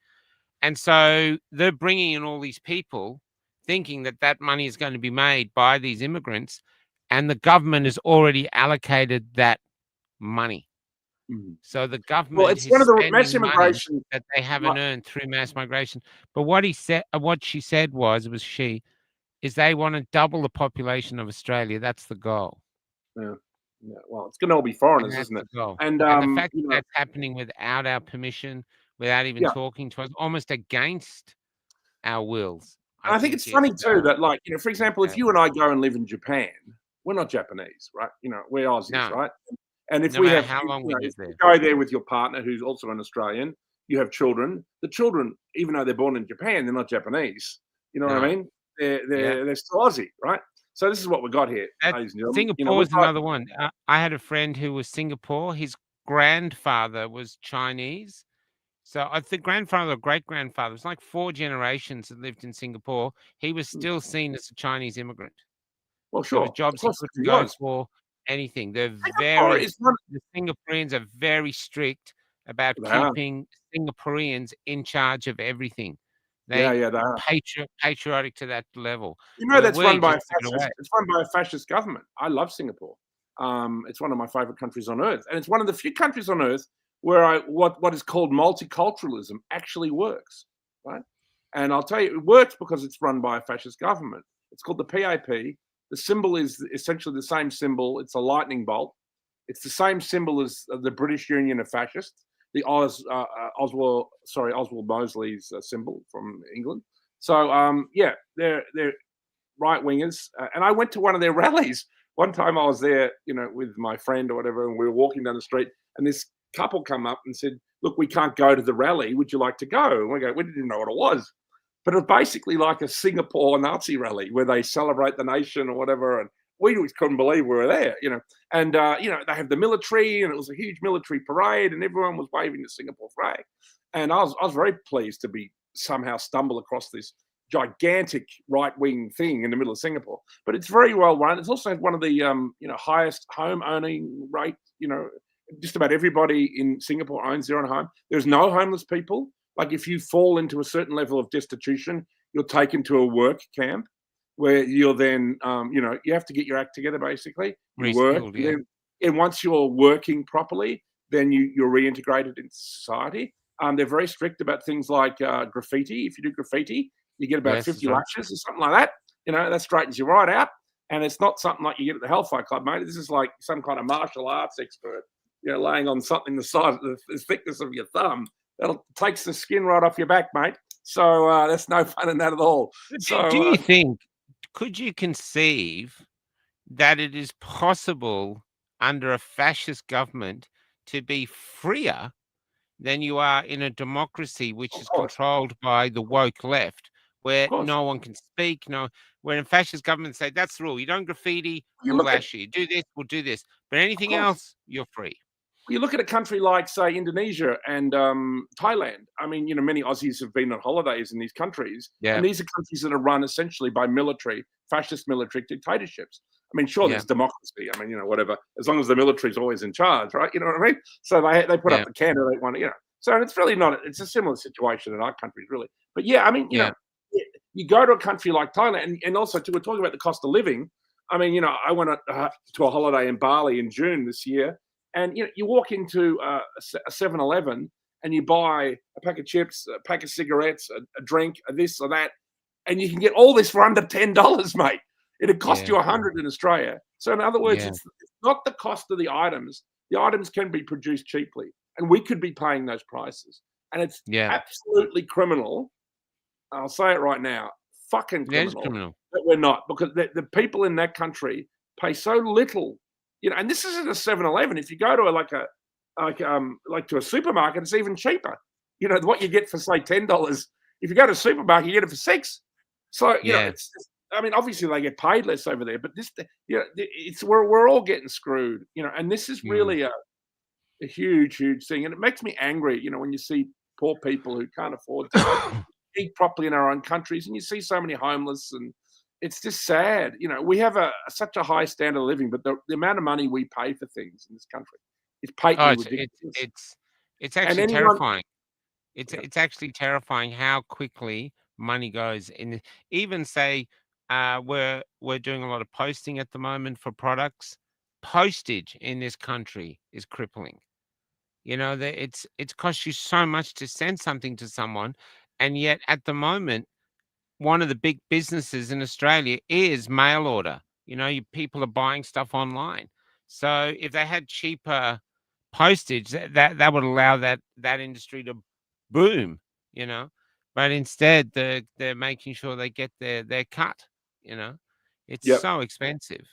And so they're bringing in all these people thinking that that money is going to be made by these immigrants, and the government has already allocated that money. Mhm. So the Well, government it's is one of the mass spending money immigration. that they haven't earned through mass migration. But what she said is they want to double the population of Australia. That's the goal. Yeah. Well, it's going to all be And foreigners, that's isn't the it? goal. And And the fact that that's happening without our permission, without even yeah. talking to us, almost against our wills. And I think it's funny too that, like, for example, if you and I go and live in Japan, we're not Japanese, right? We're Aussies, No. right? And if No we matter have, how long we live if there. you go there with your partner who's also an Australian, you have children. The children, even though they're born in Japan, they're not Japanese. You know what I No. mean? Yeah. They're still Aussie, right? So this is what we got here, ladies and gentlemen. Singapore's another one. I had a friend who was Singapore. His grandfather was Chinese. So the grandfather or great-grandfather, it's like 4 generations that lived in Singapore. He was still seen as a Chinese immigrant. Well, There was sure. jobs Of he course couldn't he go was. for, anything. The is one. Singaporeans are very strict about They are. keeping Singaporeans in charge of everything. Yeah, They they are. patriotic to that level. That's We run by a just give it fascist. away. It's run by a fascist government. I love Singapore. It's one of my favorite countries on earth, and it's one of the few countries on earth where what is called multiculturalism actually works, right? And I'll tell you, it works because it's run by a fascist government. It's called the PAP. The symbol is essentially the same symbol. It's a lightning bolt. It's the same symbol as the British Union of Fascists, the Oswald Mosley's symbol from England. So they're right wingers, and I went to one of their rallies. One time I was there, with my friend or whatever, and we were walking down the street, and this couple come up and said, "Look, we can't go to the rally. Would you like to go?" And we didn't know what it was, but it was basically like a Singapore Nazi rally where they celebrate the nation or whatever, and we just couldn't believe we were there, And they have the military, and it was a huge military parade, and everyone was waving the Singapore flag, and I was very pleased to be somehow stumble across this gigantic right-wing thing in the middle of Singapore. But it's very well run. It's also one of the highest home owning rate. Just about everybody in Singapore owns their own home. There's no homeless people. Like, if you fall into a certain level of destitution, you're taken to a work camp where you're then you have to get your act together. Basically, you work, and once you're working properly, then you're reintegrated into society. They're very strict about things like graffiti. If you do graffiti, you get about 50 lashes or something like that. That straightens you right out. And it's not something like you get at the Hellfire Club, mate. This is like some kind of martial arts expert, laying on something the size of the thickness of your thumb. That'll takes the skin right off your back, mate. So that's no fun in that at all. So, do you think, could you conceive that it is possible under a fascist government to be freer than you are in a democracy which Of is course, controlled by the woke left, where of course. no one can speak. No, where in fascist governments say that's the rule. You don't graffiti, You we'll look at, lash you. Do this, we'll do this. But of anything course. else, you're free. You look at a country like, say, Indonesia and Thailand. I mean, many Aussies have been on holidays in these countries, Yeah, and these are countries that are run essentially by fascist military dictatorships. I mean, sure, yeah, there's democracy. I mean, whatever, as long as the military's always in charge, right? You know what I mean? So they put yeah, up the candidate one, So it's really not. It's a similar situation in our countries, really. But yeah, I mean, yeah, you go to a country like Thailand, and also too, we're talking about the cost of living. I mean, I went to a holiday in Bali in June this year, and you walk into a 7-Eleven and you buy a pack of chips, a pack of cigarettes, a drink, a this or that, and you can get all this for under $10, mate. It'd cost yeah, you 100 in Australia. So in other words, yeah, it's not the cost of the items. The items can be produced cheaply, and we could be paying those prices. And it's yeah. absolutely criminal. I'll say it right now, fucking That is criminal criminal. that we're not, because the people in that country pay so little, and this isn't a 7-Eleven. If you go to like to a supermarket, it's even cheaper. What you get for say $10. If you go to a supermarket, you get it for $6. So Yeah. it's just, I mean, obviously they get paid less over there, but it's we're all getting screwed. And this is Mm. really a huge, huge thing, and it makes me angry. When you see poor people who can't afford to eat properly in our own countries, and you see so many homeless, and it's just sad. We have such a high standard of living, but the amount of money we pay for things in this country is Oh, patently it's it's ridiculous. it's it's And actually anyone, terrifying. yeah, It's actually terrifying how quickly money goes in. Even say, we're doing a lot of posting at the moment for products. Postage in this country is crippling. That it's cost you so much to send something to someone, and yet at the moment, one of the big businesses in Australia is mail order. People are buying stuff online. So if they had cheaper postage, that would allow that industry to boom. You know, but instead they're making sure they get their cut. You know, it's yep, so expensive.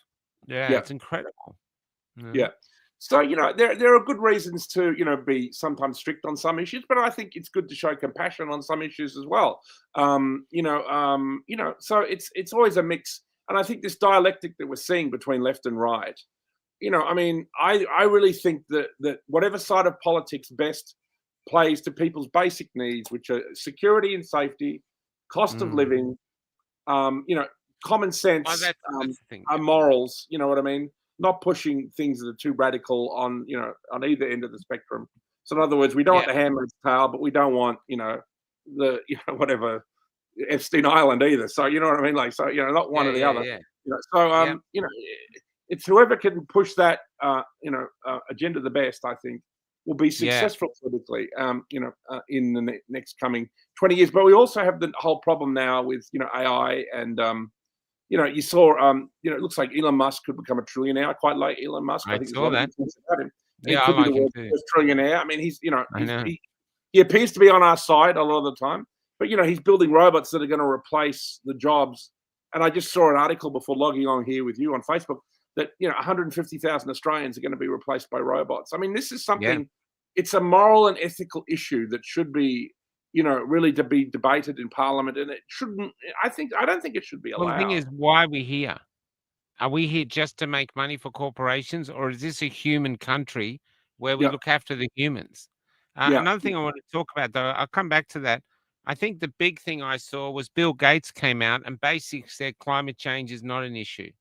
Yeah, yep. it's incredible. You know? Yeah. So, there are good reasons to, be sometimes strict on some issues, but I think it's good to show compassion on some issues as well. So it's always a mix. And I think this dialectic that we're seeing between left and right, I mean, I really think that whatever side of politics best plays to people's basic needs, which are security and safety, cost of Mm. living, common Oh, sense, that's the thing. our Yeah. morals. You know what I mean? Not pushing things that are too radical on either end of the spectrum. So in other words, we don't Yeah. want the handmaid's tale, but we don't want the whatever Epstein Island either. So you know what I mean? Like, so not one Yeah. or the Yeah. other. Yeah. So Yeah. it's whoever can push that agenda the best. I think will be Yeah. successful politically. In the next coming 20 years. But we also have the whole problem now with AI and you saw, it looks like Elon Musk could become a trillionaire. I quite like Elon Musk. I I think there's a saw lot of that. good things about him. And he Yeah, I could be the like him world's too. first trillionaire. I mean, I know. he appears to be on our side a lot of the time. But he's building robots that are going to replace the jobs. And I just saw an article before logging on here with you on Facebook that 150,000 Australians are going to be replaced by robots. I mean, this is Yeah. something. It's a moral and ethical issue that should be really to be debated in Parliament, and it shouldn't. I don't think it should be Well, the thing allowed. is, why are we here? Are we here just to make money for corporations, or is this a human country where we Yeah, look after the humans? yeah. Another thing I want to talk about, though, I'll come back to that. I think the big thing I saw was Bill Gates came out and basically said climate change is not an issue.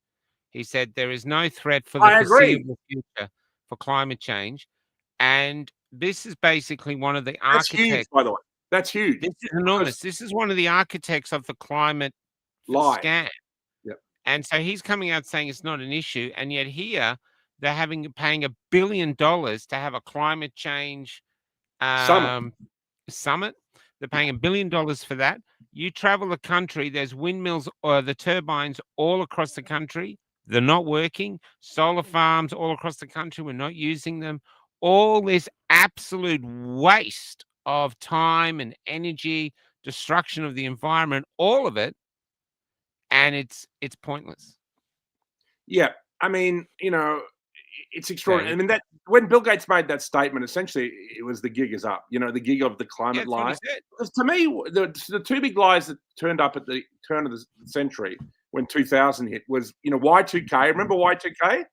He said there is no threat for the I agree. foreseeable future for climate change. And this is basically one of the That's huge, architects. by the way. That's huge. This is Because enormous. This is one of the architects of the climate lie. scam. Yep. And so he's coming out saying it's not an issue, and yet here they're paying $1 billion to have a climate change Summit. summit. They're paying $1 billion for that. You travel the country, there's windmills or the turbines all across the country. They're not working. Solar farms all across the country, we're not using them. All this absolute waste of time and energy, destruction of the environment, all of it, and it's pointless. Yeah. I mean, it's extraordinary. Okay. I mean, that when Bill Gates made that statement, essentially it was the gig is up. The gig of the Yeah, climate that's what he lie. said. Because to me, the two big lies that turned up at the turn of the century when 2000 hit was Y2K. Remember Y2K?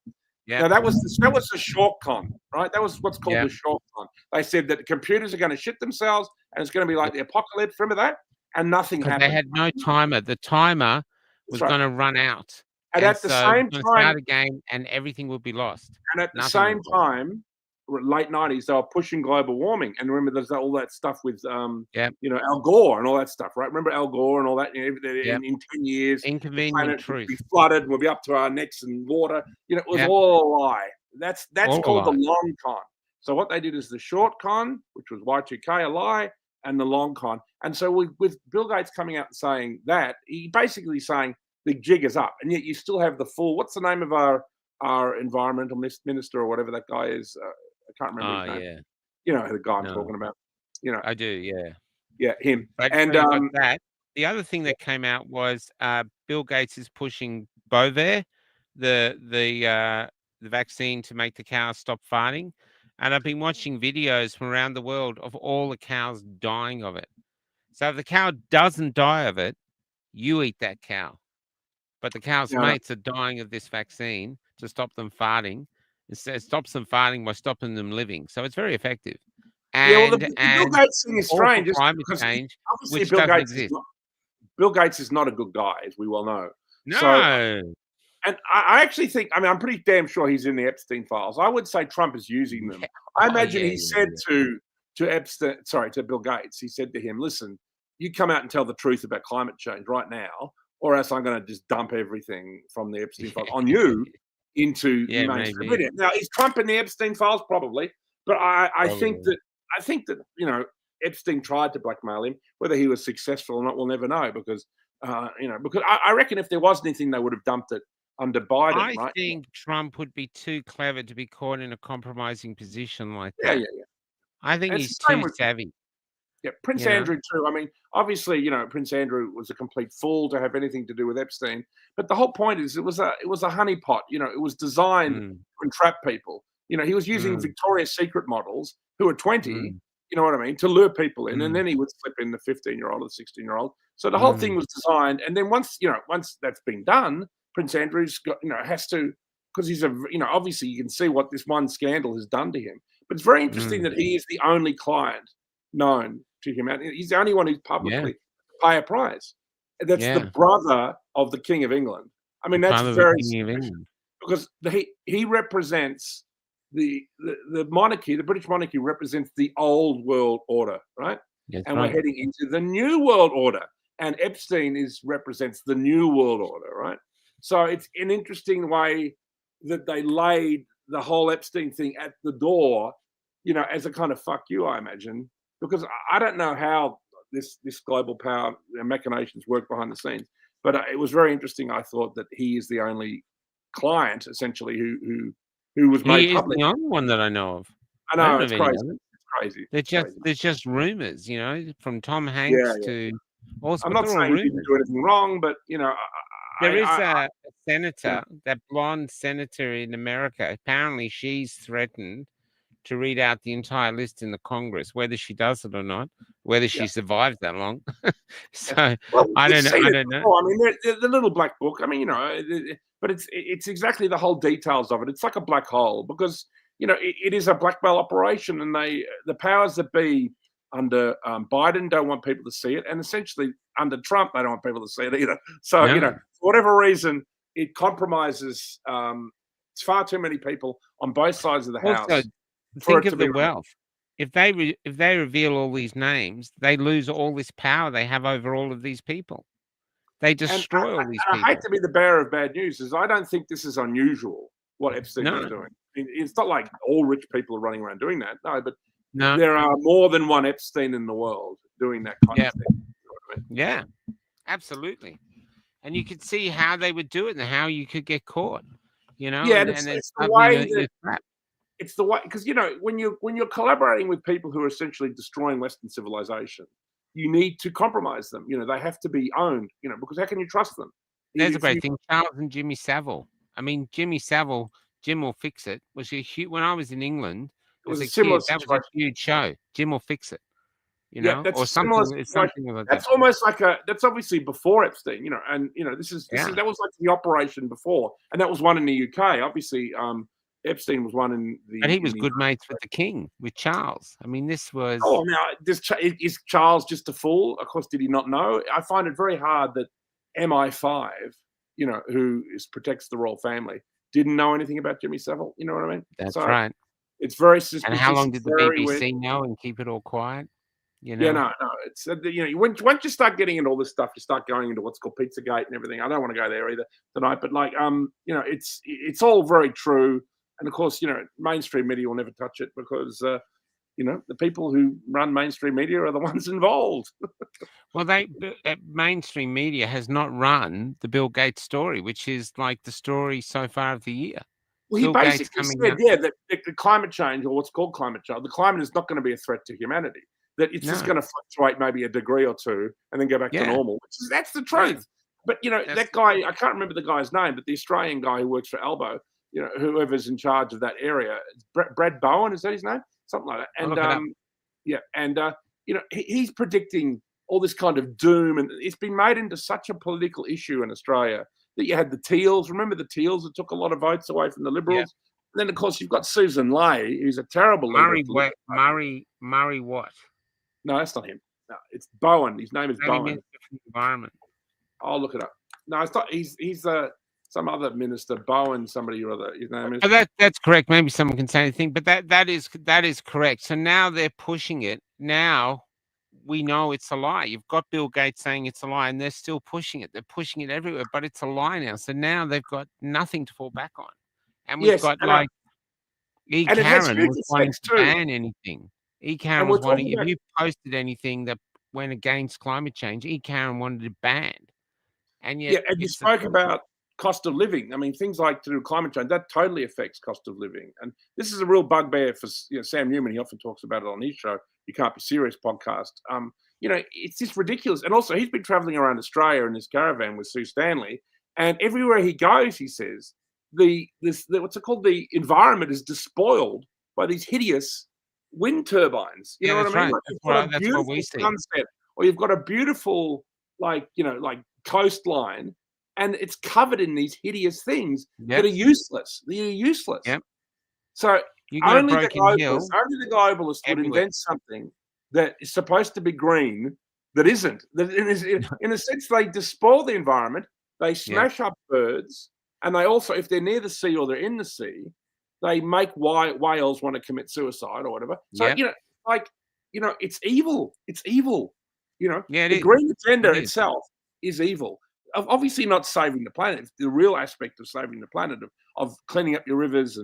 Yeah. Now that was the short con, right? That was what's called Yeah. the short con. They said that the computers are going to shit themselves and it's going to be like the apocalypse. Remember that? And nothing Because happened. they had no timer. The timer was That's right. going to run out. And And at the so it was same going to time, start again and everything would be lost. And at the Nothing same was lost. time, late 90s, they were pushing global warming. And remember, there's all that stuff with, Al Gore and all that stuff, right? Remember Al Gore and all that? In 10 years, the Inconvenient planet would truth. be flooded and we'll be up to our necks in water. It was Yep. all a lie. That's All a called the lie. long con. So what they did is the short con, which was Y2K, a lie, and the long con. And so with Bill Gates coming out and saying that, he basically saying the jig is up. And yet you still have the full, what's the name of our environmental minister or whatever that guy is? I can't remember his name. Yeah. You know the guy I'm No. talking about. I do, yeah. Yeah, him. But And so you got that. The other thing that came out was Bill Gates is pushing Bovaer, the vaccine to make the cows stop farting. And I've been watching videos from around the world of all the cows dying of it. So if the cow doesn't die of it, you eat that cow. But the cow's Yeah. mates are dying of this vaccine to stop them farting. It stops them farting by stopping them living. So it's very effective. the Bill And Gates thing is all for strange, climate because change, obviously which Bill doesn't Gates exist. Bill Gates is not a good guy, as we well know. No. So, and I actually think, I'm pretty damn sure he's in the Epstein files. I would say Trump is using them. I imagine he said to Epstein, to Bill Gates, he said to him, listen, you come out and tell the truth about climate change right now, or else I'm going to just dump everything from the Epstein files on you into the mainstream media. Now, is Trump in the Epstein files? Probably. But I think that Epstein tried to blackmail him. Whether he was successful or not, we'll never know, because because I reckon if there was anything, they would have dumped it under Biden, I right? think Trump would be too clever to be caught in a compromising position like Yeah, that. yeah, yeah. I think And he's it's the same too with savvy. Yeah, Prince Andrew too. I mean, obviously, Prince Andrew was a complete fool to have anything to do with Epstein. But the whole point is, it was a honeypot. It was designed to entrap people. He was using Victoria's Secret models who are 20. You know what I mean? To lure people in, and then he would slip in the 15-year-old or 16-year-old. So the whole thing was designed. And then once that's been done, Prince Andrew's got has to, because he's obviously you can see what this one scandal has done to him. But it's very interesting that he is the only client known to humanity. He's the only one who's publicly pay a price. That's the brother of the King of England. I mean, that's very significant, because he represents the monarchy. The British monarchy represents the old world order, right? And we're heading into the new world order. And Epstein represents the new world order, right? So it's an interesting way that they laid the whole Epstein thing at the door, as a kind of fuck you, I imagine, because I don't know how this global power machinations work behind the scenes. But it was very interesting. I thought that he is the only client, essentially, who was made public. He is the only one that I know of. I know, it's crazy. It's crazy. There's just rumors, from Tom Hanks to. I'm not saying he didn't do anything wrong, but there is a senator, that blonde senator in America. Apparently, she's threatened to read out the entire list in the Congress, whether she does it or not, whether she survives that long. So I don't know. I mean, the little black book. I mean, but it's exactly the whole details of it. It's like a black hole, because it is a blackmail operation, and the powers that be under Biden don't want people to see it, and essentially under Trump they don't want people to see it either. So for whatever reason, it compromises far too many people on both sides of the house. Think of the wealth. If they reveal all these names, they lose all this power they have over all of these people. They destroy all these people. I hate to be the bearer of bad news, I don't think this is unusual what Epstein is doing. It's not like all rich people are running around doing that. No, but there are more than one Epstein in the world doing that kind of thing. You know what I mean? Yeah, absolutely. And you could see how they would do it and how you could get caught. Yeah, it's the way that. It's the way, because when you're collaborating with people who are essentially destroying Western civilization, you need to compromise them. They have to be owned. Because how can you trust them? There's a great thing, Charles and Jimmy Savile. I mean, Jimmy Savile Jim Will Fix It was when I was in England It as was a a similar kid. That was a situation. huge show. Jim Will Fix It, Yeah, that's or a similar something. It's situation. something like that. That's almost like that's obviously before Epstein, and this is Yeah. that was like the operation before, and that was one in the UK. Obviously, Epstein was one in the. But he was in the good mates with the king, with Charles. I mean, this was. Oh, now is Charles just a fool? Of course, did he not know? I find it very hard that MI5, who protects the royal family, didn't know anything about Jimmy Savile. You know what I mean? That's So right. it's very And suspicious. how long did the very BBC know and keep it all quiet? Yeah, no. It's once you start getting into all this stuff, you start going into what's called Pizzagate and everything. I don't want to go there either tonight, but it's all very true. And of course, mainstream media will never touch it because the people who run mainstream media are the ones involved. Well, mainstream media has not run the Bill Gates story, which is like the story so far of the year. Well, he Bill Gates basically coming said, out. that the climate change, or what's called climate change, the climate is not going to be a threat to humanity. That it's just going to fluctuate maybe a degree or two and then go back to normal. That's the truth. But that guy, I can't remember the guy's name, but the Australian guy who works for Albo, whoever's in charge of that area, Brad Bowen, is that his name? Something like that. And he's predicting all this kind of doom, and it's been made into such a political issue in Australia that you had the Teals. Remember the Teals that took a lot of votes away from the Liberals? Yeah. And then, of course, you've got Susan Ley, who's a terrible leader. Murray what? No, that's not him. No, it's Bowen. His name is Bowen. Environment. I'll look it up. No, it's not. He's some other minister, Bowen, somebody or other. His name is. Oh, that's correct. Maybe someone can say anything, but that is correct. So now they're pushing it. Now we know it's a lie. You've got Bill Gates saying it's a lie, and they're still pushing it. They're pushing it everywhere, but it's a lie now. So now they've got nothing to fall back on, and we've got like E. Karen was wanting to ban anything. E. Karen was wanting. If you posted anything that went against climate change, E. Karen wanted it banned. And yet, and you spoke about cost of living. I mean, things like to do with climate change, that totally affects cost of living. And this is a real bugbear for Sam Newman. He often talks about it on his show, You Can't Be Serious podcast. It's just ridiculous. And also, he's been traveling around Australia in this caravan with Sue Stanley. And everywhere he goes, he says, what's it called? The environment is despoiled by these hideous wind turbines. You know what I mean? Right. That's what we see. Sunset, or you've got a beautiful, like coastline, and it's covered in these hideous things that are useless. They're useless. Yep. So only the globalists would invent something that is supposed to be green that isn't. That in a sense, they despoil the environment. They smash up birds, and they also, if they're near the sea or they're in the sea, they make whales want to commit suicide or whatever. So it's evil. It's evil. The green agenda itself is evil. Obviously not saving the planet. The real aspect of saving the planet, of cleaning up your rivers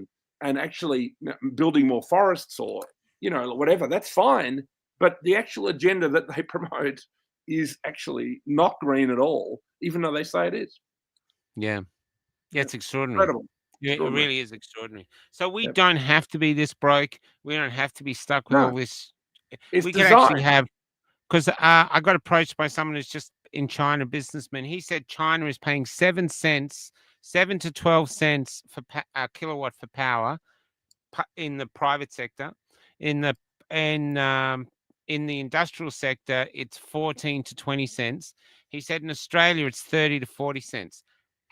and actually building more forests or whatever, that's fine. But the actual agenda that they promote is actually not green at all, even though they say it is. Yeah, it's extraordinary. Incredible. Yeah, it really is extraordinary. So we don't have to be this broke. We don't have to be stuck with all this. We can actually have, because I got approached by someone who's just in China, businessman. He said China is paying 7 to 12 cents for a kilowatt for power in the private sector. In the industrial sector, it's 14 to 20 cents. He said in Australia, it's 30 to 40 cents.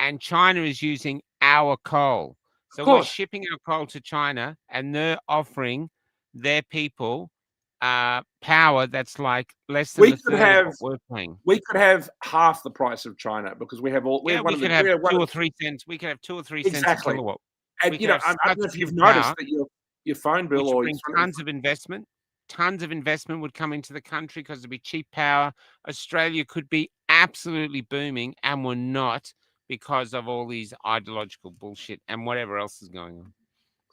And China is using our coal. So we're shipping our coal to China, and they're offering their people power that's like less than of what we're paying. We could have half the price of China because we have all. We could have 2 or 3 cents. We could have 2 or 3 cents a kilowatt. And I don't know if you've noticed that your phone bill or tons of investment. Tons of investment would come into the country because it'd be cheap power. Australia could be absolutely booming, and we're not, because of all these ideological bullshit and whatever else is going on.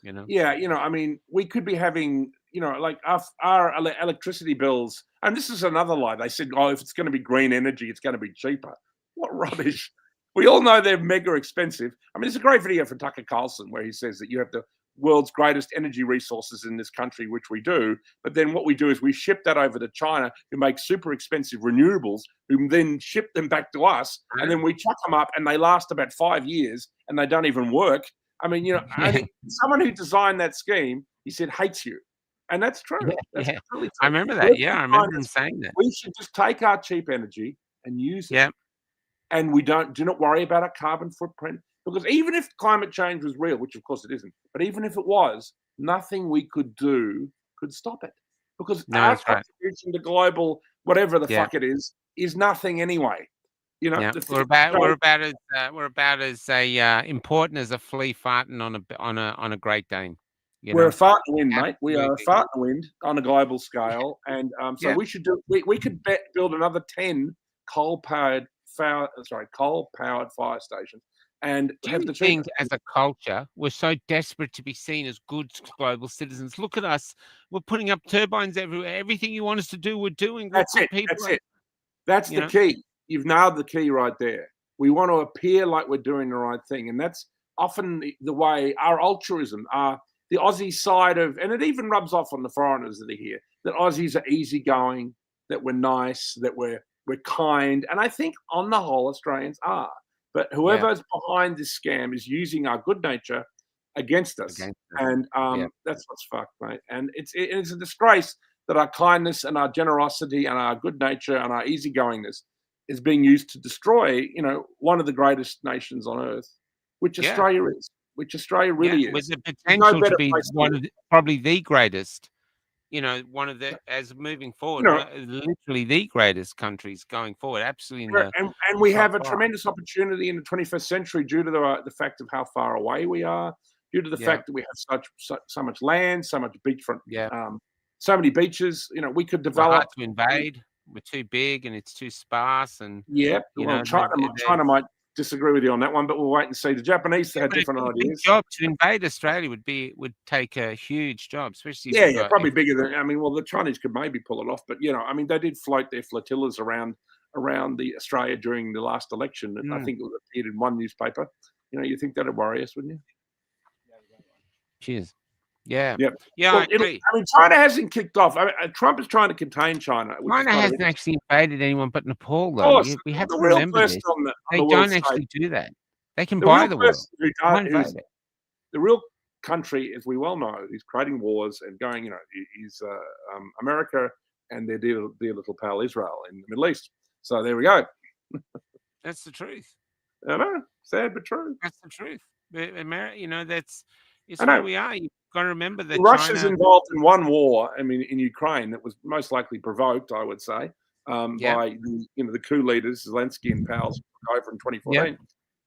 I mean, we could be having, like our electricity bills. And this is another lie. They said, if it's going to be green energy, it's going to be cheaper. What rubbish. We all know they're mega expensive. I mean, there's a great video from Tucker Carlson where he says that you have the world's greatest energy resources in this country, which we do. But then what we do is we ship that over to China, who make super expensive renewables, who then ship them back to us. And then we chuck them up and they last about 5 years and they don't even work. I mean, only someone who designed that scheme, he said, hates you. And that's true. That's completely true. I remember that. Yeah, I remember him saying that. We should just take our cheap energy and use it. Yeah. And we do not worry about our carbon footprint. Because even if climate change was real, which of course it isn't, but even if it was, nothing we could do could stop it. Because our contribution to global, whatever the fuck it is nothing anyway. We're about as important as a flea farting on a Great Dane. We're a fart in the wind, mate. We are a fart in the wind on a global scale, and so we should do. We could build another 10 coal-powered fire stations, and have the thing as a culture. We're so desperate to be seen as good global citizens. Look at us. We're putting up turbines everywhere. Everything you want us to do, we're doing. That's it. That's it. That's the key. You've nailed the key right there. We want to appear like we're doing the right thing, and that's often the way our altruism, the Aussie side of, and it even rubs off on the foreigners that are here, that Aussies are easygoing, that we're nice, that we're kind, and I think on the whole Australians are. But whoever's behind this scam is using our good nature against us, and that's what's fucked, mate. And it's a disgrace that our kindness and our generosity and our good nature and our easygoingness is being used to destroy, one of the greatest nations on earth, which Australia is, which Australia really is. With the potential to be probably the greatest, one of the, as moving forward, literally the greatest countries going forward. Absolutely. And we have a tremendous opportunity in the 21st century due to the fact of how far away we are, due to the fact that we have so much land, so much beachfront, so many beaches. We could develop. Hard to invade. We're too big and it's too sparse, and China might disagree with you on that one, but we'll wait and see. The Japanese had different ideas. Job to invade Australia would take a huge job, especially. Probably bigger than. The Chinese could maybe pull it off, but they did float their flotillas around the Australia during the last election, and I think it appeared in one newspaper. You think that'd worry us, wouldn't you? Cheers. Yeah. Yep. Yeah. Well, China hasn't kicked off. Trump is trying to contain China. China hasn't actually invaded anyone but Nepal, though. We have to remember this. They don't actually do that. They can buy the world. The real country, as we well know, is creating wars and going. Is America and their dear little pal Israel in the Middle East. So there we go. That's the truth. I know, sad but true. That's the truth. It's where we are. You've got to remember that Russia's involved in one war. In Ukraine, that was most likely provoked, I would say, by the coup leaders, Zelensky and pals, over in 2014.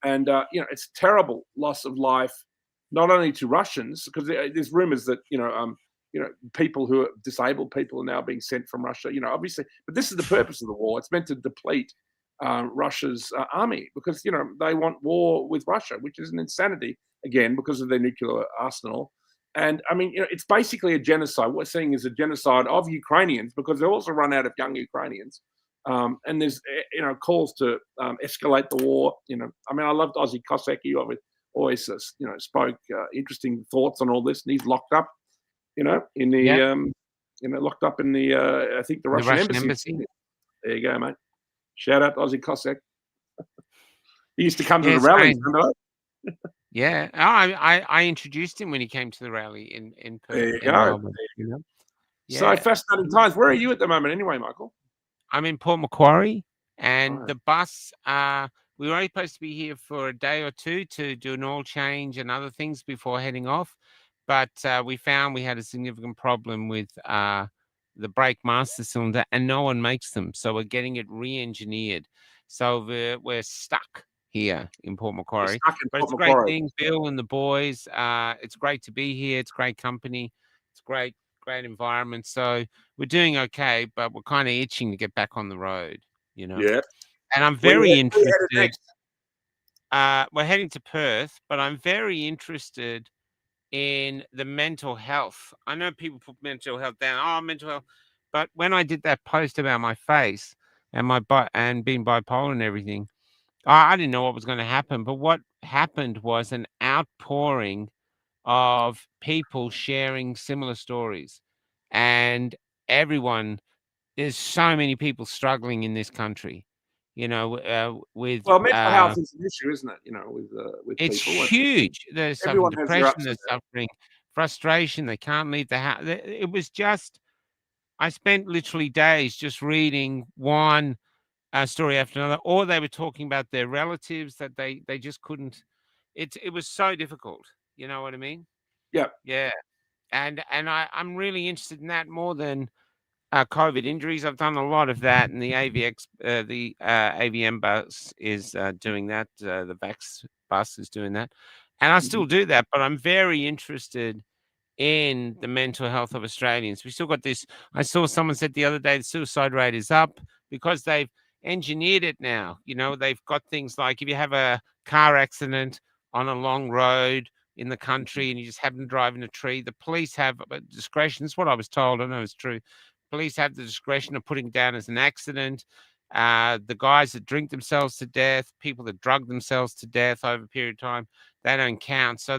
And it's a terrible loss of life, not only to Russians, because there's rumors that people who are disabled people are now being sent from Russia. Obviously, but this is the purpose of the war. It's meant to deplete Russia's army because they want war with Russia, which is an insanity. Again, because of their nuclear arsenal. And it's basically a genocide. What we're seeing is a genocide of Ukrainians because they also run out of young Ukrainians. And there's, calls to escalate the war. I loved Ozzy Cossack. He always, spoke interesting thoughts on all this. And he's locked up, in the, locked up in the, I think the Russian embassy. There you go, mate. Shout out to Ozzy Cossack. He used to come to the rallies, remember? Yeah, I introduced him when he came to the rally in Perth. There you go. So fascinating times. Where are you at the moment, anyway, Michael? I'm in Port Macquarie, and the bus. We were only supposed to be here for a day or two to do an oil change and other things before heading off, but we found we had a significant problem with the brake master cylinder, and no one makes them, so we're getting it re-engineered. So we're stuck here in Port Macquarie. But it's a great thing, Bill and the boys. It's great to be here. It's great company. It's great environment. So we're doing okay, but we're kind of itching to get back on the road, Yeah. And I'm very interested. We're heading to Perth, but I'm very interested in the mental health. I know people put mental health down. Mental health. But when I did that post about my face and being bipolar and everything, I didn't know what was going to happen, but what happened was an outpouring of people sharing similar stories. And there's so many people struggling in this country. with Well, mental health is an issue, isn't it? With it's people. huge. They're suffering Everyone has their depression, ups they're and downs. suffering frustration, they can't leave the house. It was just I spent literally days just reading one story after another, or they were talking about their relatives that they just couldn't. It was so difficult. You know what I mean? Yeah. Yeah, and I'm really interested in that more than COVID injuries. I've done a lot of that, and the AVM bus is doing that. The Vax bus is doing that, and I still Mhm. do that. But I'm very interested in the mental health of Australians. We still got this. I saw someone said the other day the suicide rate is up because they've engineered it now. They've got things like if you have a car accident on a long road in the country and you just happen to drive in a tree, the police have a discretion. That's what I was told. I know it's true. Police have the discretion of putting down as an accident. The guys that drink themselves to death, people that drug themselves to death over a period of time, they don't count. So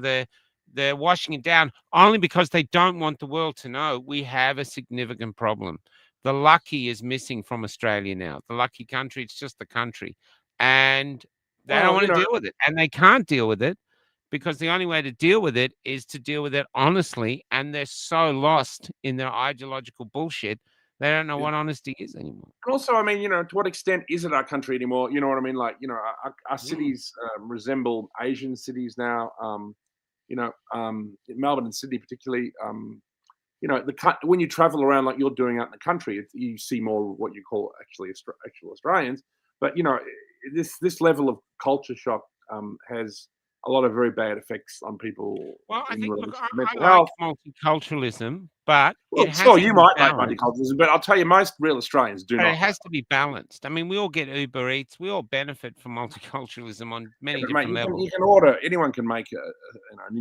they're washing it down only because they don't want the world to know we have a significant problem. The lucky is missing from Australia now. The lucky country, it's just the country. And they don't Well, want to deal with it. And they can't deal with it because the only way to deal with it is to deal with it honestly. And they're so lost in their ideological bullshit, they don't know yeah. what honesty is anymore. And also, I mean, to what extent is it our country anymore? You know what I mean? Like, our Mm. cities resemble Asian cities now. Melbourne and Sydney particularly. When you travel around like you're doing out in the country, you see more what you call actual Australians. But this level of culture shock has a lot of very bad effects on people Well, I in think, look, relation to I mental like health. multiculturalism, but Well, it has sure, to you be might like balanced. multiculturalism, but I'll tell you, most real Australians do But it not like. has to be balanced. I mean, we all get Uber Eats. We all benefit from multiculturalism on Yeah, many but mate, different levels. you can order. Anyone can make an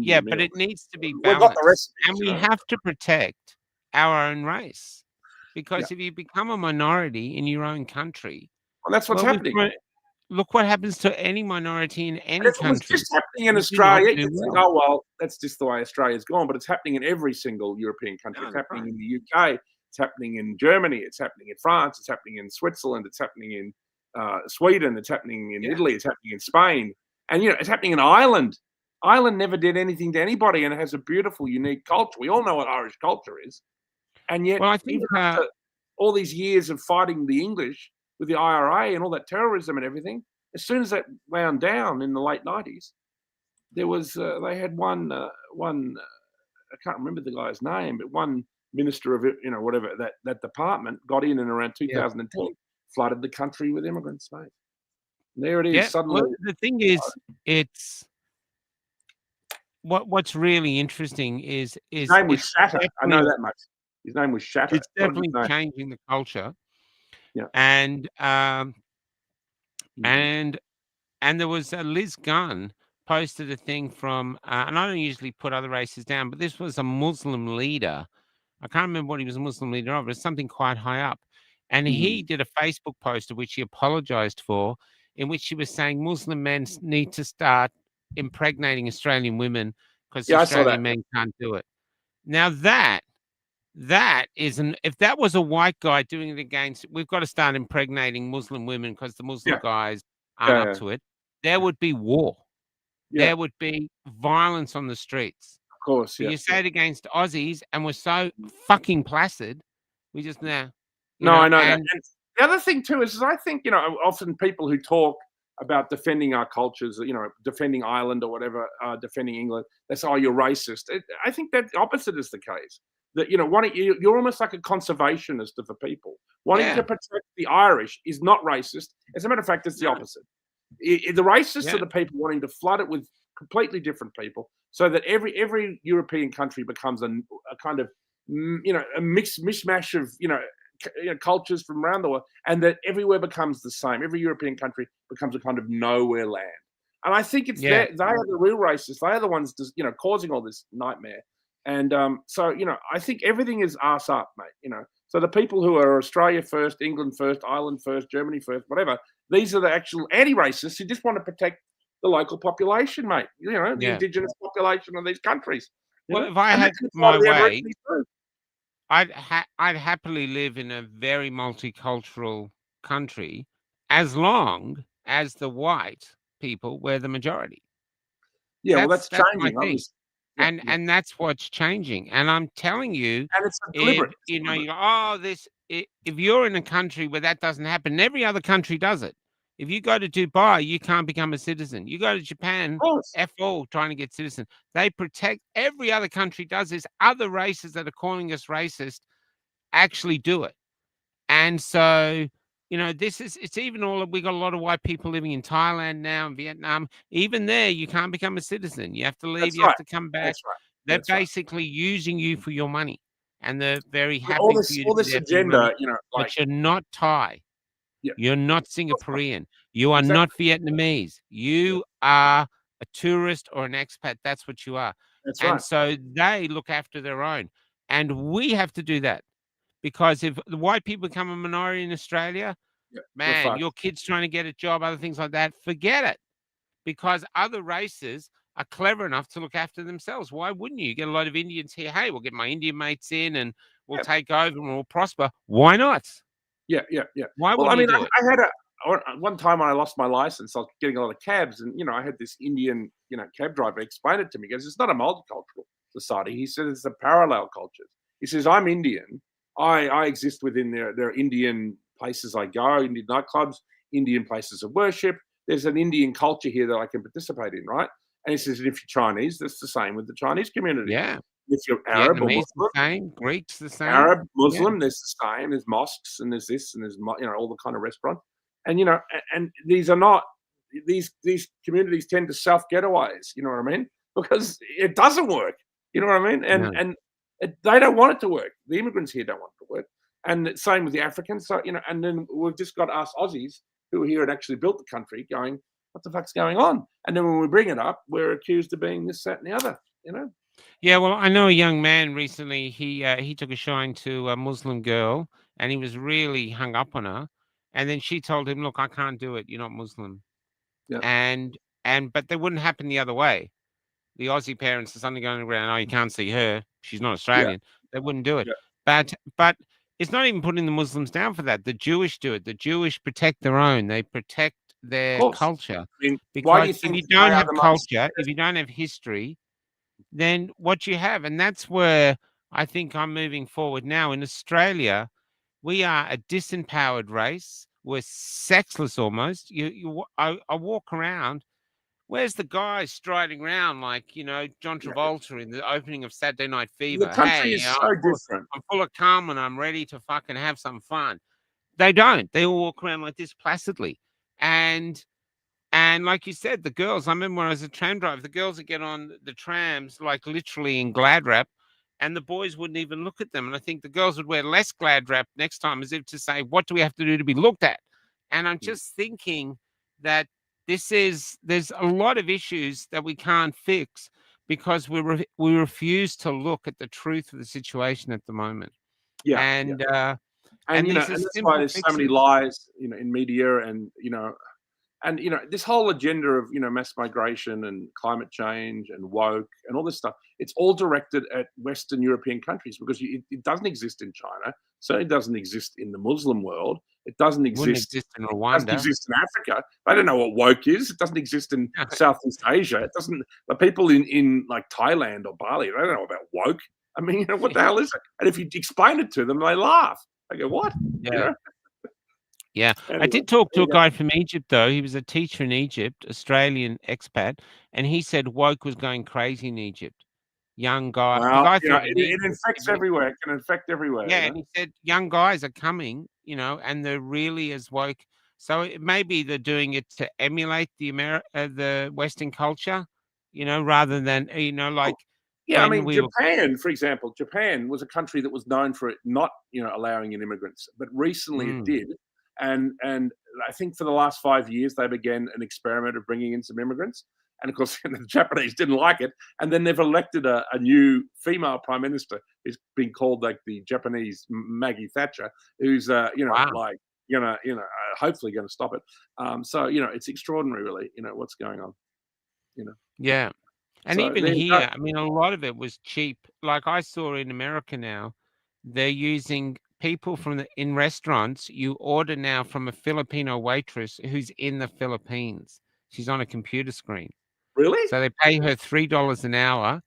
Yeah, Indian but meal. it needs to be We've got the balanced. And recipes, we have to protect our own race. Yeah, Because if you become a minority in your own country, well, that's what's well, happening. look what happens to any minority in And any if it was country. just happening in You do not Australia, do you'd think, well. oh well, that's just the way Australia's gone. But it's happening in every single European country. No, It's that's happening right. in the UK. It's happening in Germany. It's happening in France. It's happening in Switzerland. It's happening in Sweden. It's happening in Yeah. Italy. It's happening in Spain. And it's happening in Ireland. Ireland never did anything to anybody, and it has a beautiful, unique culture. We all know what Irish culture is, and yet Well, I think even after all these years of fighting the English with the IRA and all that terrorism and everything, as soon as that wound down in the late 90s, there was they had one I can't remember the guy's name, but one minister of whatever that department got in and around yeah. 2010 flooded the country with immigrants, mate. And there it is. Yeah. Suddenly, Well, the thing is, it's what's really interesting is his name was it's Shatter. I know definitely that much. His name was Shatter. it's What was his definitely name? changing the culture. Yeah. And Mhm. and there was Liz Gunn posted a thing from, and I don't usually put other races down, but this was a Muslim leader. I can't remember what he was a Muslim leader of, but it's something quite high up. And he Mhm. did a Facebook post of which he apologized for, in which he was saying Muslim men need to start impregnating Australian women because Yeah, I saw that. Australian men can't do it. Now that is if that was a white guy doing it against, we've got to start impregnating Muslim women because the Muslim Yeah, guys aren't up yeah, to it. There would be war. yeah. There would be violence on the streets. Of course, But yeah. you say it against Aussies, and we're so fucking placid. We just now, No, I know that. and And the other thing too is I think, often people who talk about defending our cultures, defending Ireland or whatever, defending England, they say, "Oh, you're racist." I think that the opposite is the case. That you're almost like a conservationist of the people. Wanting yeah, to protect the Irish is not racist. As a matter of fact, it's the no, opposite. The racists yeah, are the people wanting to flood it with completely different people, so that every European country becomes a kind of a mishmash of cultures from around the world, and that everywhere becomes the same. Every European country becomes a kind of nowhere land. And I think it's yeah, they are the real racists. They are the ones just, causing all this nightmare. And so I think everything is arse up, mate. So the people who are Australia first, England first, Ireland first, Germany first, whatever, these are the actual anti-racists who just want to protect the local population, mate. The yeah. indigenous population of these countries. Well, if I And had that's a lot my of the way, Aborigines too. I'd happily live in a very multicultural country, as long as the white people were the majority. Yeah, well, that's That's my changing, thing. obviously. Yeah, yeah. And that's what's changing. And I'm telling you, And it's if deliberate. It's you know, deliberate. you go, oh, if you're in a country where that doesn't happen, and every other country does it. If you go to Dubai, you can't become a citizen. You go to Japan, Of course. F all trying to get citizen. They protect every other country does this. Other races that are calling us racist actually do it. And so, it's even all we got a lot of white people living in Thailand now and Vietnam. Even there, you can't become a citizen. You have to leave, That's you have right. to come back. That's right. They're That's right. basically using you for your money. And they're very Yeah, all happy for you to all be this there for your money. agenda, like, But you're not Thai. yeah, You're not of course not. Singaporean. You are not Exactly. Vietnamese. Yeah, You are a tourist or an expat. That's what you are. that's And right. so they look after their own. And we have to do that. Because if the white people become a minority in Australia, Yeah, we're man, fucked. your kid's trying to get a job, other things like that, forget it. Because other races are clever enough to look after themselves. Why wouldn't you? You get a lot of Indians here. Hey, we'll get my Indian mates in and we'll Yeah, take over and we'll prosper. Why not? yeah, yeah, yeah. Why Well, I wouldn't you mean, do it? I had one time when I lost my license, I was getting a lot of cabs, and I had this Indian, cab driver explain it to me. He goes, "It's not a multicultural society." He said, "It's a parallel culture." He says, "I'm Indian. I exist within their Indian places I go, Indian nightclubs, Indian places of worship. There's an Indian culture here that I can participate in, right?" And he says, "And if you're Chinese, that's the same with the Chinese community. Yeah. If you're Arab or Vietnamese the Muslim, same, Greeks the same. Arab, Yeah. Muslim, there's the same. There's mosques and there's this and there's all the kind of restaurants, and and these are not these communities tend to self getaways. You know what I mean? Because it doesn't work. You know what I mean? No. And they don't want it to work. The immigrants here don't want it to work, and the same with the Africans. So and then we've just got us Aussies who are here and actually built the country, going, "What the fuck's going on?" And then when we bring it up, we're accused of being this, that, and the other. You know? Yeah, well, I know a young man recently. He took a shine to a Muslim girl, and he was really hung up on her. And then she told him, "Look, I can't do it. You're not Muslim." Yeah. But that wouldn't happen the other way. The Aussie parents are suddenly going around, "Oh, you can't see her. She's not Yeah. Australian." They wouldn't do it. Yeah. But it's not even putting the Muslims down for that. The Jewish do it. The Jewish protect their own. They protect their Of course. culture. I mean, why do Because you if think you they don't are have the most culture, if you don't have history, then what you have, and that's where I think I'm moving forward now. In Australia, we are a disempowered race. We're sexless almost. I walk around. Where's the guy striding around like, John Yeah. Travolta in the opening of Saturday Night The Fever? country Hey, is so different. I'm full of cum and I'm ready to fucking have some fun. They don't. They all walk around like this placidly. And like you said, the girls, I remember when I was a tram driver, the girls would get on the trams like literally in glad wrap, and the boys wouldn't even look at them. And I think the girls would wear less glad wrap next time, as if to say, what do we have to do to be looked at? And I'm just thinking that there's a lot of issues that we can't fix because we refuse to look at the truth of the situation at the moment. Yeah, yeah. And And these and are that's why simple there's so many fixes. lies, in media, and this whole agenda of mass migration and climate change and woke and all this stuff. It's all directed at Western European countries because it doesn't exist in China. Certainly doesn't exist in the Muslim world. It doesn't Wouldn't exist. exist in Doesn't Rwanda. exist in Africa. They don't know what woke is. It doesn't exist in Southeast Asia. It doesn't. The people in like Thailand or Bali, they don't know about woke. I mean, what the hell is it? And if you explain it to them, they laugh. They go, "What?" Yeah. Yeah, I Anyway, did talk to there a you go. guy from Egypt, though. He was a teacher in Egypt, Australian expat, and he said woke was going crazy in Egypt. Young guy, the Well, guy thought it, in it Egypt, infects everywhere. It can infect everywhere. yeah, and he said young guys are coming, and they're really as woke. So it maybe they're doing it to emulate the Western culture, rather than like Yeah, I when mean, we were. Japan, for example, Japan was a country that was known for it not, allowing in immigrants, but recently it Mm, did, and I think for the last 5 years they began an experiment of bringing in some immigrants, and of course the Japanese didn't like it, and then they've elected a new female prime minister who's been called like the Japanese Maggie Thatcher, who's wow. like hopefully going to stop it. So it's extraordinary, really, what's going on, you know. Yeah. And So even there you go. here, I mean, a lot of it was cheap. Like I saw in America now, they're using people in restaurants, you order now from a Filipino waitress who's in the Philippines. She's on a computer screen. Really? So they pay her $3 an hour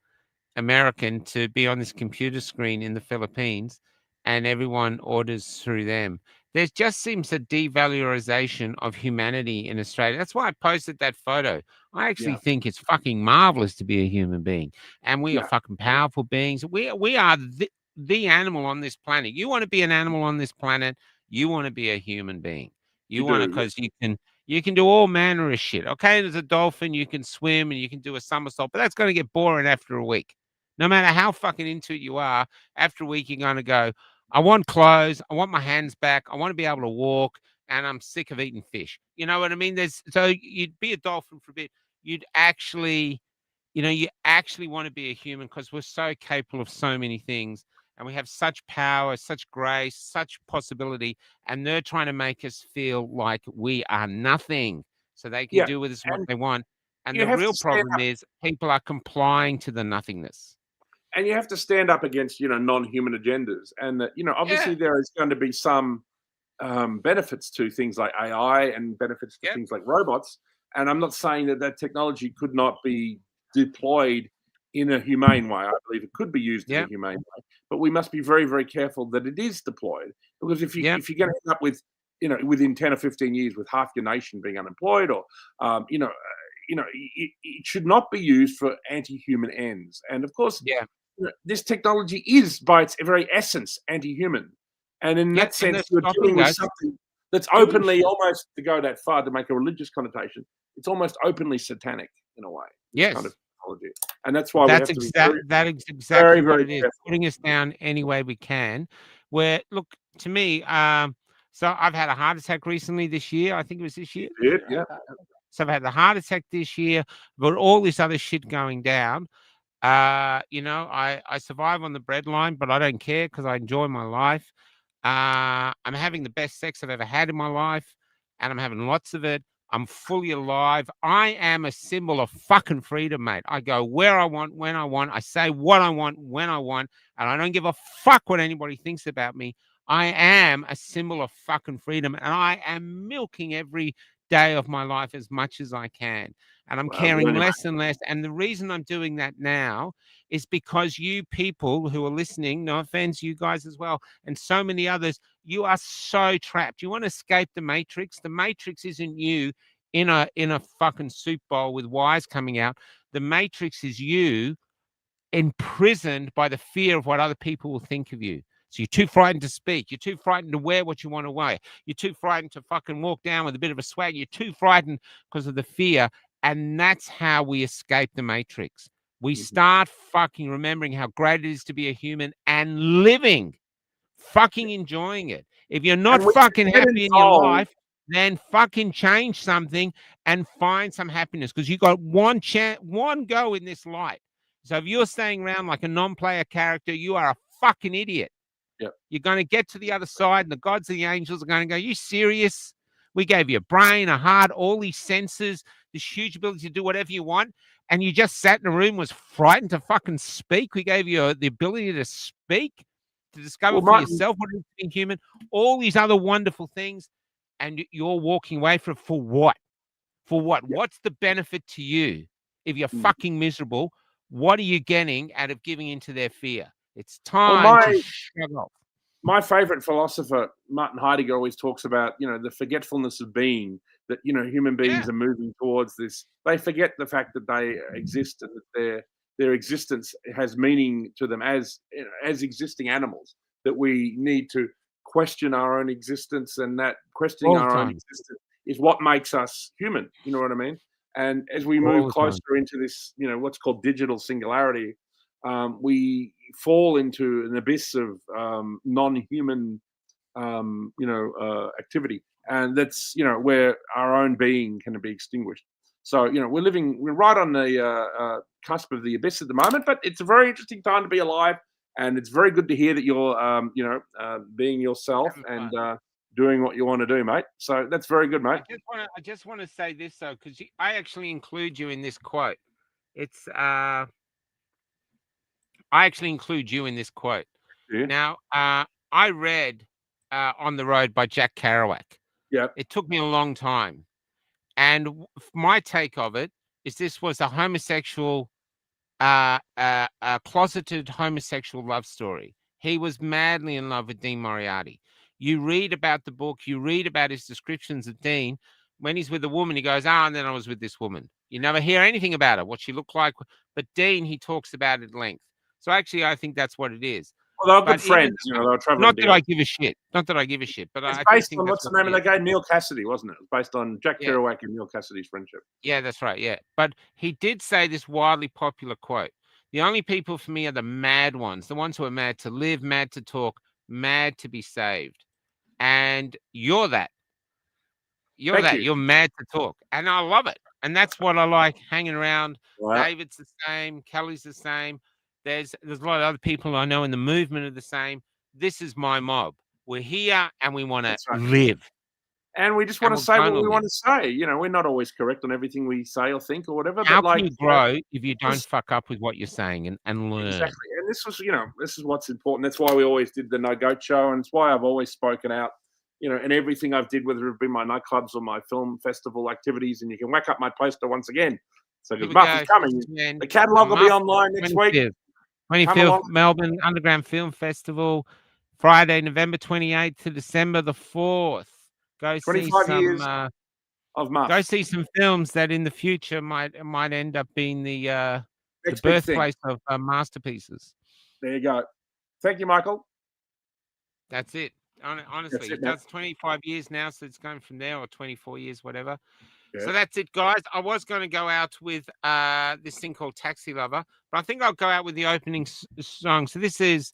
American to be on this computer screen in the Philippines, and everyone orders through them. There just seems a devalorization of humanity in Australia. That's why I posted that photo. I actually Yeah. think it's fucking marvelous to be a human being, and we are Yeah. fucking powerful beings. We are the animal on this planet. You want to be an animal on this planet, you want to be a human being. You You want to, do, yeah. because you can do all manner of shit. Okay, there's a dolphin, you can swim and you can do a somersault, but that's going to get boring after a week. No matter how fucking into it you are, after a week you're going to go, I want clothes, I want my hands back, I want to be able to walk, and I'm sick of eating fish. You know what I mean? So you'd be a dolphin for a bit. You'd actually, you actually want to be a human because we're so capable of so many things. And we have such power, such grace, such possibility. And they're trying to make us feel like we are nothing so they can Yeah. do with us what And they want. And you the have real to stand problem up, is people are complying to the nothingness. and you have to stand up against, non-human agendas. And that, obviously Yeah. there is going to be some benefits to things like AI and benefits to Yep. things like robots. And I'm not saying that technology could not be deployed in a humane way. I believe it could be used in a Yep. humane way, but we must be very, very careful that it is deployed, because if Yep. you're going to end up with, within 10 or 15 years with half your nation being unemployed, or it should not be used for anti-human ends. And of course, Yeah. this technology is by its very essence anti-human. And in Yep. that And they're sense, you're stopping dealing with us something that's doing openly, shit. almost, to go that far to make a religious connotation, it's almost openly satanic in a way, this kind of Yes. technology. And that's why we have to be very, That is very, exactly what very it is, careful. putting us down any way we can. Where, look, to me, so I've had a heart attack recently this year. I think it was this year. Yeah, yeah. So I've had the heart attack this year, got all this other shit going down. I survive on the breadline, but I don't care because I enjoy my life. I'm having the best sex I've ever had in my life, and I'm having lots of it. I'm fully alive. I am a symbol of fucking freedom, mate. I go where I want, when I want. I say what I want, when I want, and I don't give a fuck what anybody thinks about me. I am a symbol of fucking freedom, and I am milking every day of my life as much as I can. And I'm Well, good caring on you, mate. less and less. And the reason I'm doing that now is because you people who are listening, no offense, you guys as well, and so many others, you are so trapped. You want to escape the matrix. The matrix isn't you in a fucking soup bowl with wires coming out. The matrix is you imprisoned by the fear of what other people will think of you. So you're too frightened to speak. You're too frightened to wear what you want to wear. You're too frightened to fucking walk down with a bit of a swag. You're too frightened because of the fear. And that's how we escape the matrix. We Mhm. start fucking remembering how great it is to be a human and living, fucking enjoying it. If you're not And we fucking get happy in your involved. life, then fucking change something and find some happiness, because you got one chance, one go in this life. So if you're staying around like a non-player character, you are a fucking idiot. Yep. You're going to get to the other side, and the gods and the angels are going to go, you serious? We gave you a brain, a heart, all these senses, this huge ability to do whatever you want, and you just sat in a room, was frightened to fucking speak. We gave you the ability to speak, to discover Well, for Martin, yourself what it is to be human, all these other wonderful things, and you're walking away from it for what? For what? yeah. What's the benefit to you if you're Mm. fucking miserable? What are you getting out of giving into their fear? It's Well, time to shut off. my favorite philosopher, Martin Heidegger, always talks about, the forgetfulness of being, that, human beings Yeah. are moving towards this. They forget the fact that they exist, and that their existence has meaning to them as existing animals, that we need to question our own existence, and that questioning All the our own time. existence is what makes us human. You know what I mean? And as we move All the time. closer into this, what's called digital singularity, we fall into an abyss of non-human, activity, and that's where our own being can be extinguished. So we're right on the cusp of the abyss at the moment, but it's a very interesting time to be alive, and it's very good to hear that you're being yourself Having and fun. doing what you want to do, mate. So that's very good, mate. I just want to say this though, because I actually include you in this quote. It's I actually include you in this quote. Yeah. Now, I read On the Road by Jack Kerouac. Yeah. It took me a long time. And my take of it is this was a homosexual, a closeted homosexual love story. He was madly in love with Dean Moriarty. You read about the book, you read about his descriptions of Dean. When he's with a woman, he goes, and then I was with this woman. You never hear anything about her, what she looked like. But Dean, he talks about at length. So actually, I think that's what it is. Well, they were But good friends. You know, they were traveling not that together. I give a shit. Not that I give a shit. But It's I do based think on, that's what's the what name it of the is. guy? Neil Cassidy, wasn't it? It was based on Jack Yeah. Kerouac and Neil Cassidy's friendship. Yeah, that's right. Yeah. But he did say this wildly popular quote. The only people for me are the mad ones, the ones who are mad to live, mad to talk, mad to be saved. And you're that. You're Thank that. you. You're mad to talk. And I love it. And that's what I like hanging around. Wow. David's the same. Kelly's the same. There's a lot of other people I know in the movement are the same. This is my mob. We're here and we want to That's right. live. And we just And want to we're say what gonna we live. want to say. You know, we're not always correct on everything we say or think or whatever. How but like, can you grow if you don't this- fuck up with what you're saying and learn? exactly. And this was, you know, this is what's important. That's why we always did the No Goat Show, and it's why I've always spoken out. You know, and everything I've did, whether it be my nightclubs or my film festival activities, and you can whack up my poster once again. So Here we Muff go. is coming. Man, The catalogue will be Muff, online next week. 25th. Come 25th along. Melbourne Underground Film Festival, Friday, November 28th to December the 4th. Go see 25 years some. of Muff. Go see some films that in the future might end up being the Next big thing. birthplace of masterpieces. There you go. Thank you, Michael. That's it. Honestly, it, it Matt. does 25 years now, so it's going from there, or 24 years, whatever. Yeah. So that's it, guys. I was going to go out with this thing called Taxi Lover, but I think I'll go out with the opening song. So this is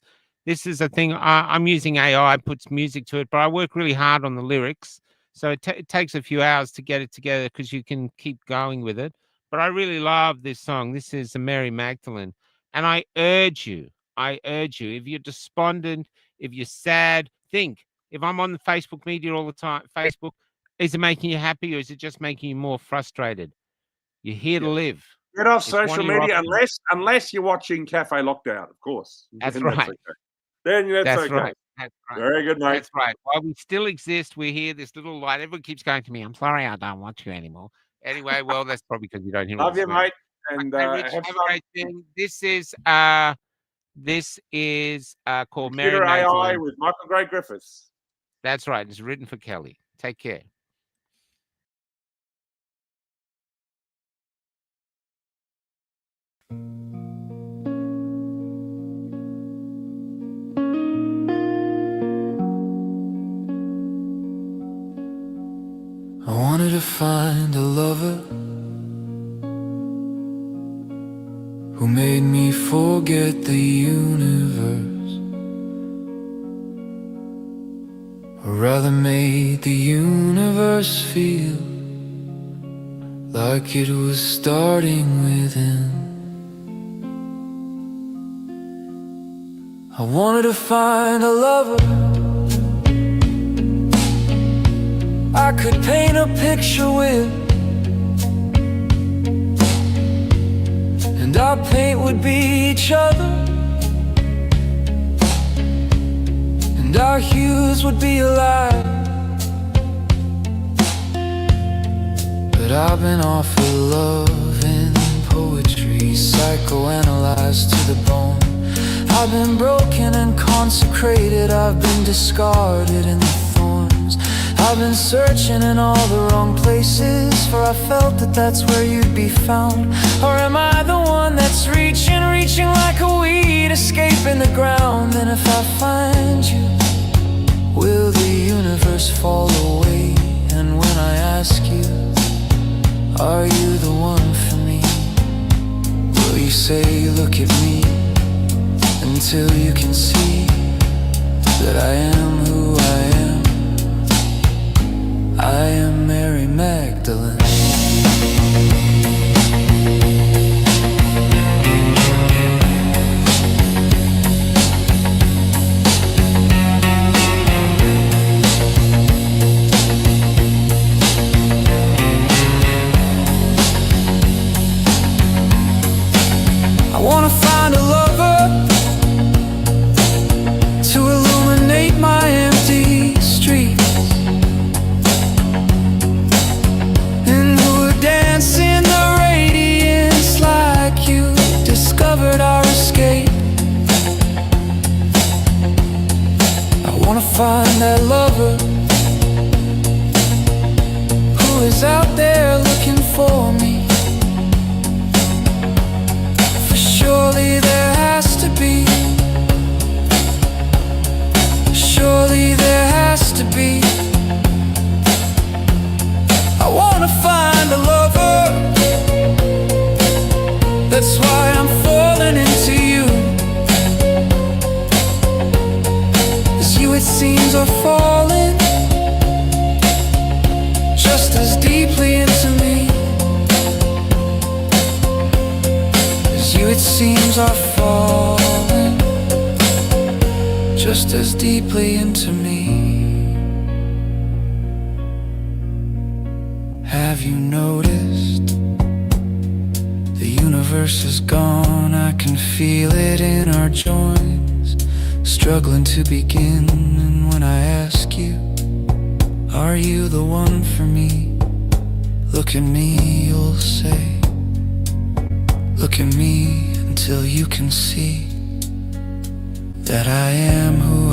a thing. I'm using AI, puts music to it, but I work really hard on the lyrics. So it takes a few hours to get it together because you can keep going with it. But I really love this song. This is Mary Magdalene. And I urge you, if you're despondent, if you're sad, think. If I'm on the Facebook media all the time, Facebook, is it making you happy or is it just making you more frustrated? You're here to live. Get off It's one social of your media options. unless you're watching Cafe Lockdown, of course. That's Then right. okay. Then that's okay. Right. That's right. Very good, mate. That's right. While we still exist, we're here. This little light. Everyone keeps going to me. I'm sorry, I don't watch you anymore. Anyway, well, that's probably because you don't hear. Love you, mate. And Okay, Rich, have have a fun. great thing. This is called Mary Computer AI Magdalene. with Michael Gray Griffiths. That's right. It's written for Kelly. Take care. I wanted to find a lover who made me forget the universe, or rather made the universe feel like it was starting within. I wanted to find a lover I could paint a picture with, and our paint would be each other, and our hues would be alive. But I've been offered love in poetry, psychoanalyzed to the bone. I've been broken and consecrated, I've been discarded in the thorns. I've been searching in all the wrong places, for I felt that that's where you'd be found. Or am I the one that's reaching like a weed, escaping the ground? And if I find you, will the universe fall away? And when I ask you, are you the one for me, will you say, look at me, until you can see that I am who I am. I am Mary Magdalene. I wanna find a lover to illuminate is out there looking for me. For surely there has to be, surely there has to be. I wanna find a lover, that's why I'm falling into you. As you it seems are falling just as deeply into me. As you it seems are falling just as deeply into me. Have you noticed? The universe is gone, I can feel it in our joints, struggling to begin. And when I ask you, are you the one for me? Look at me, you'll say. Look at me until you can see that I am who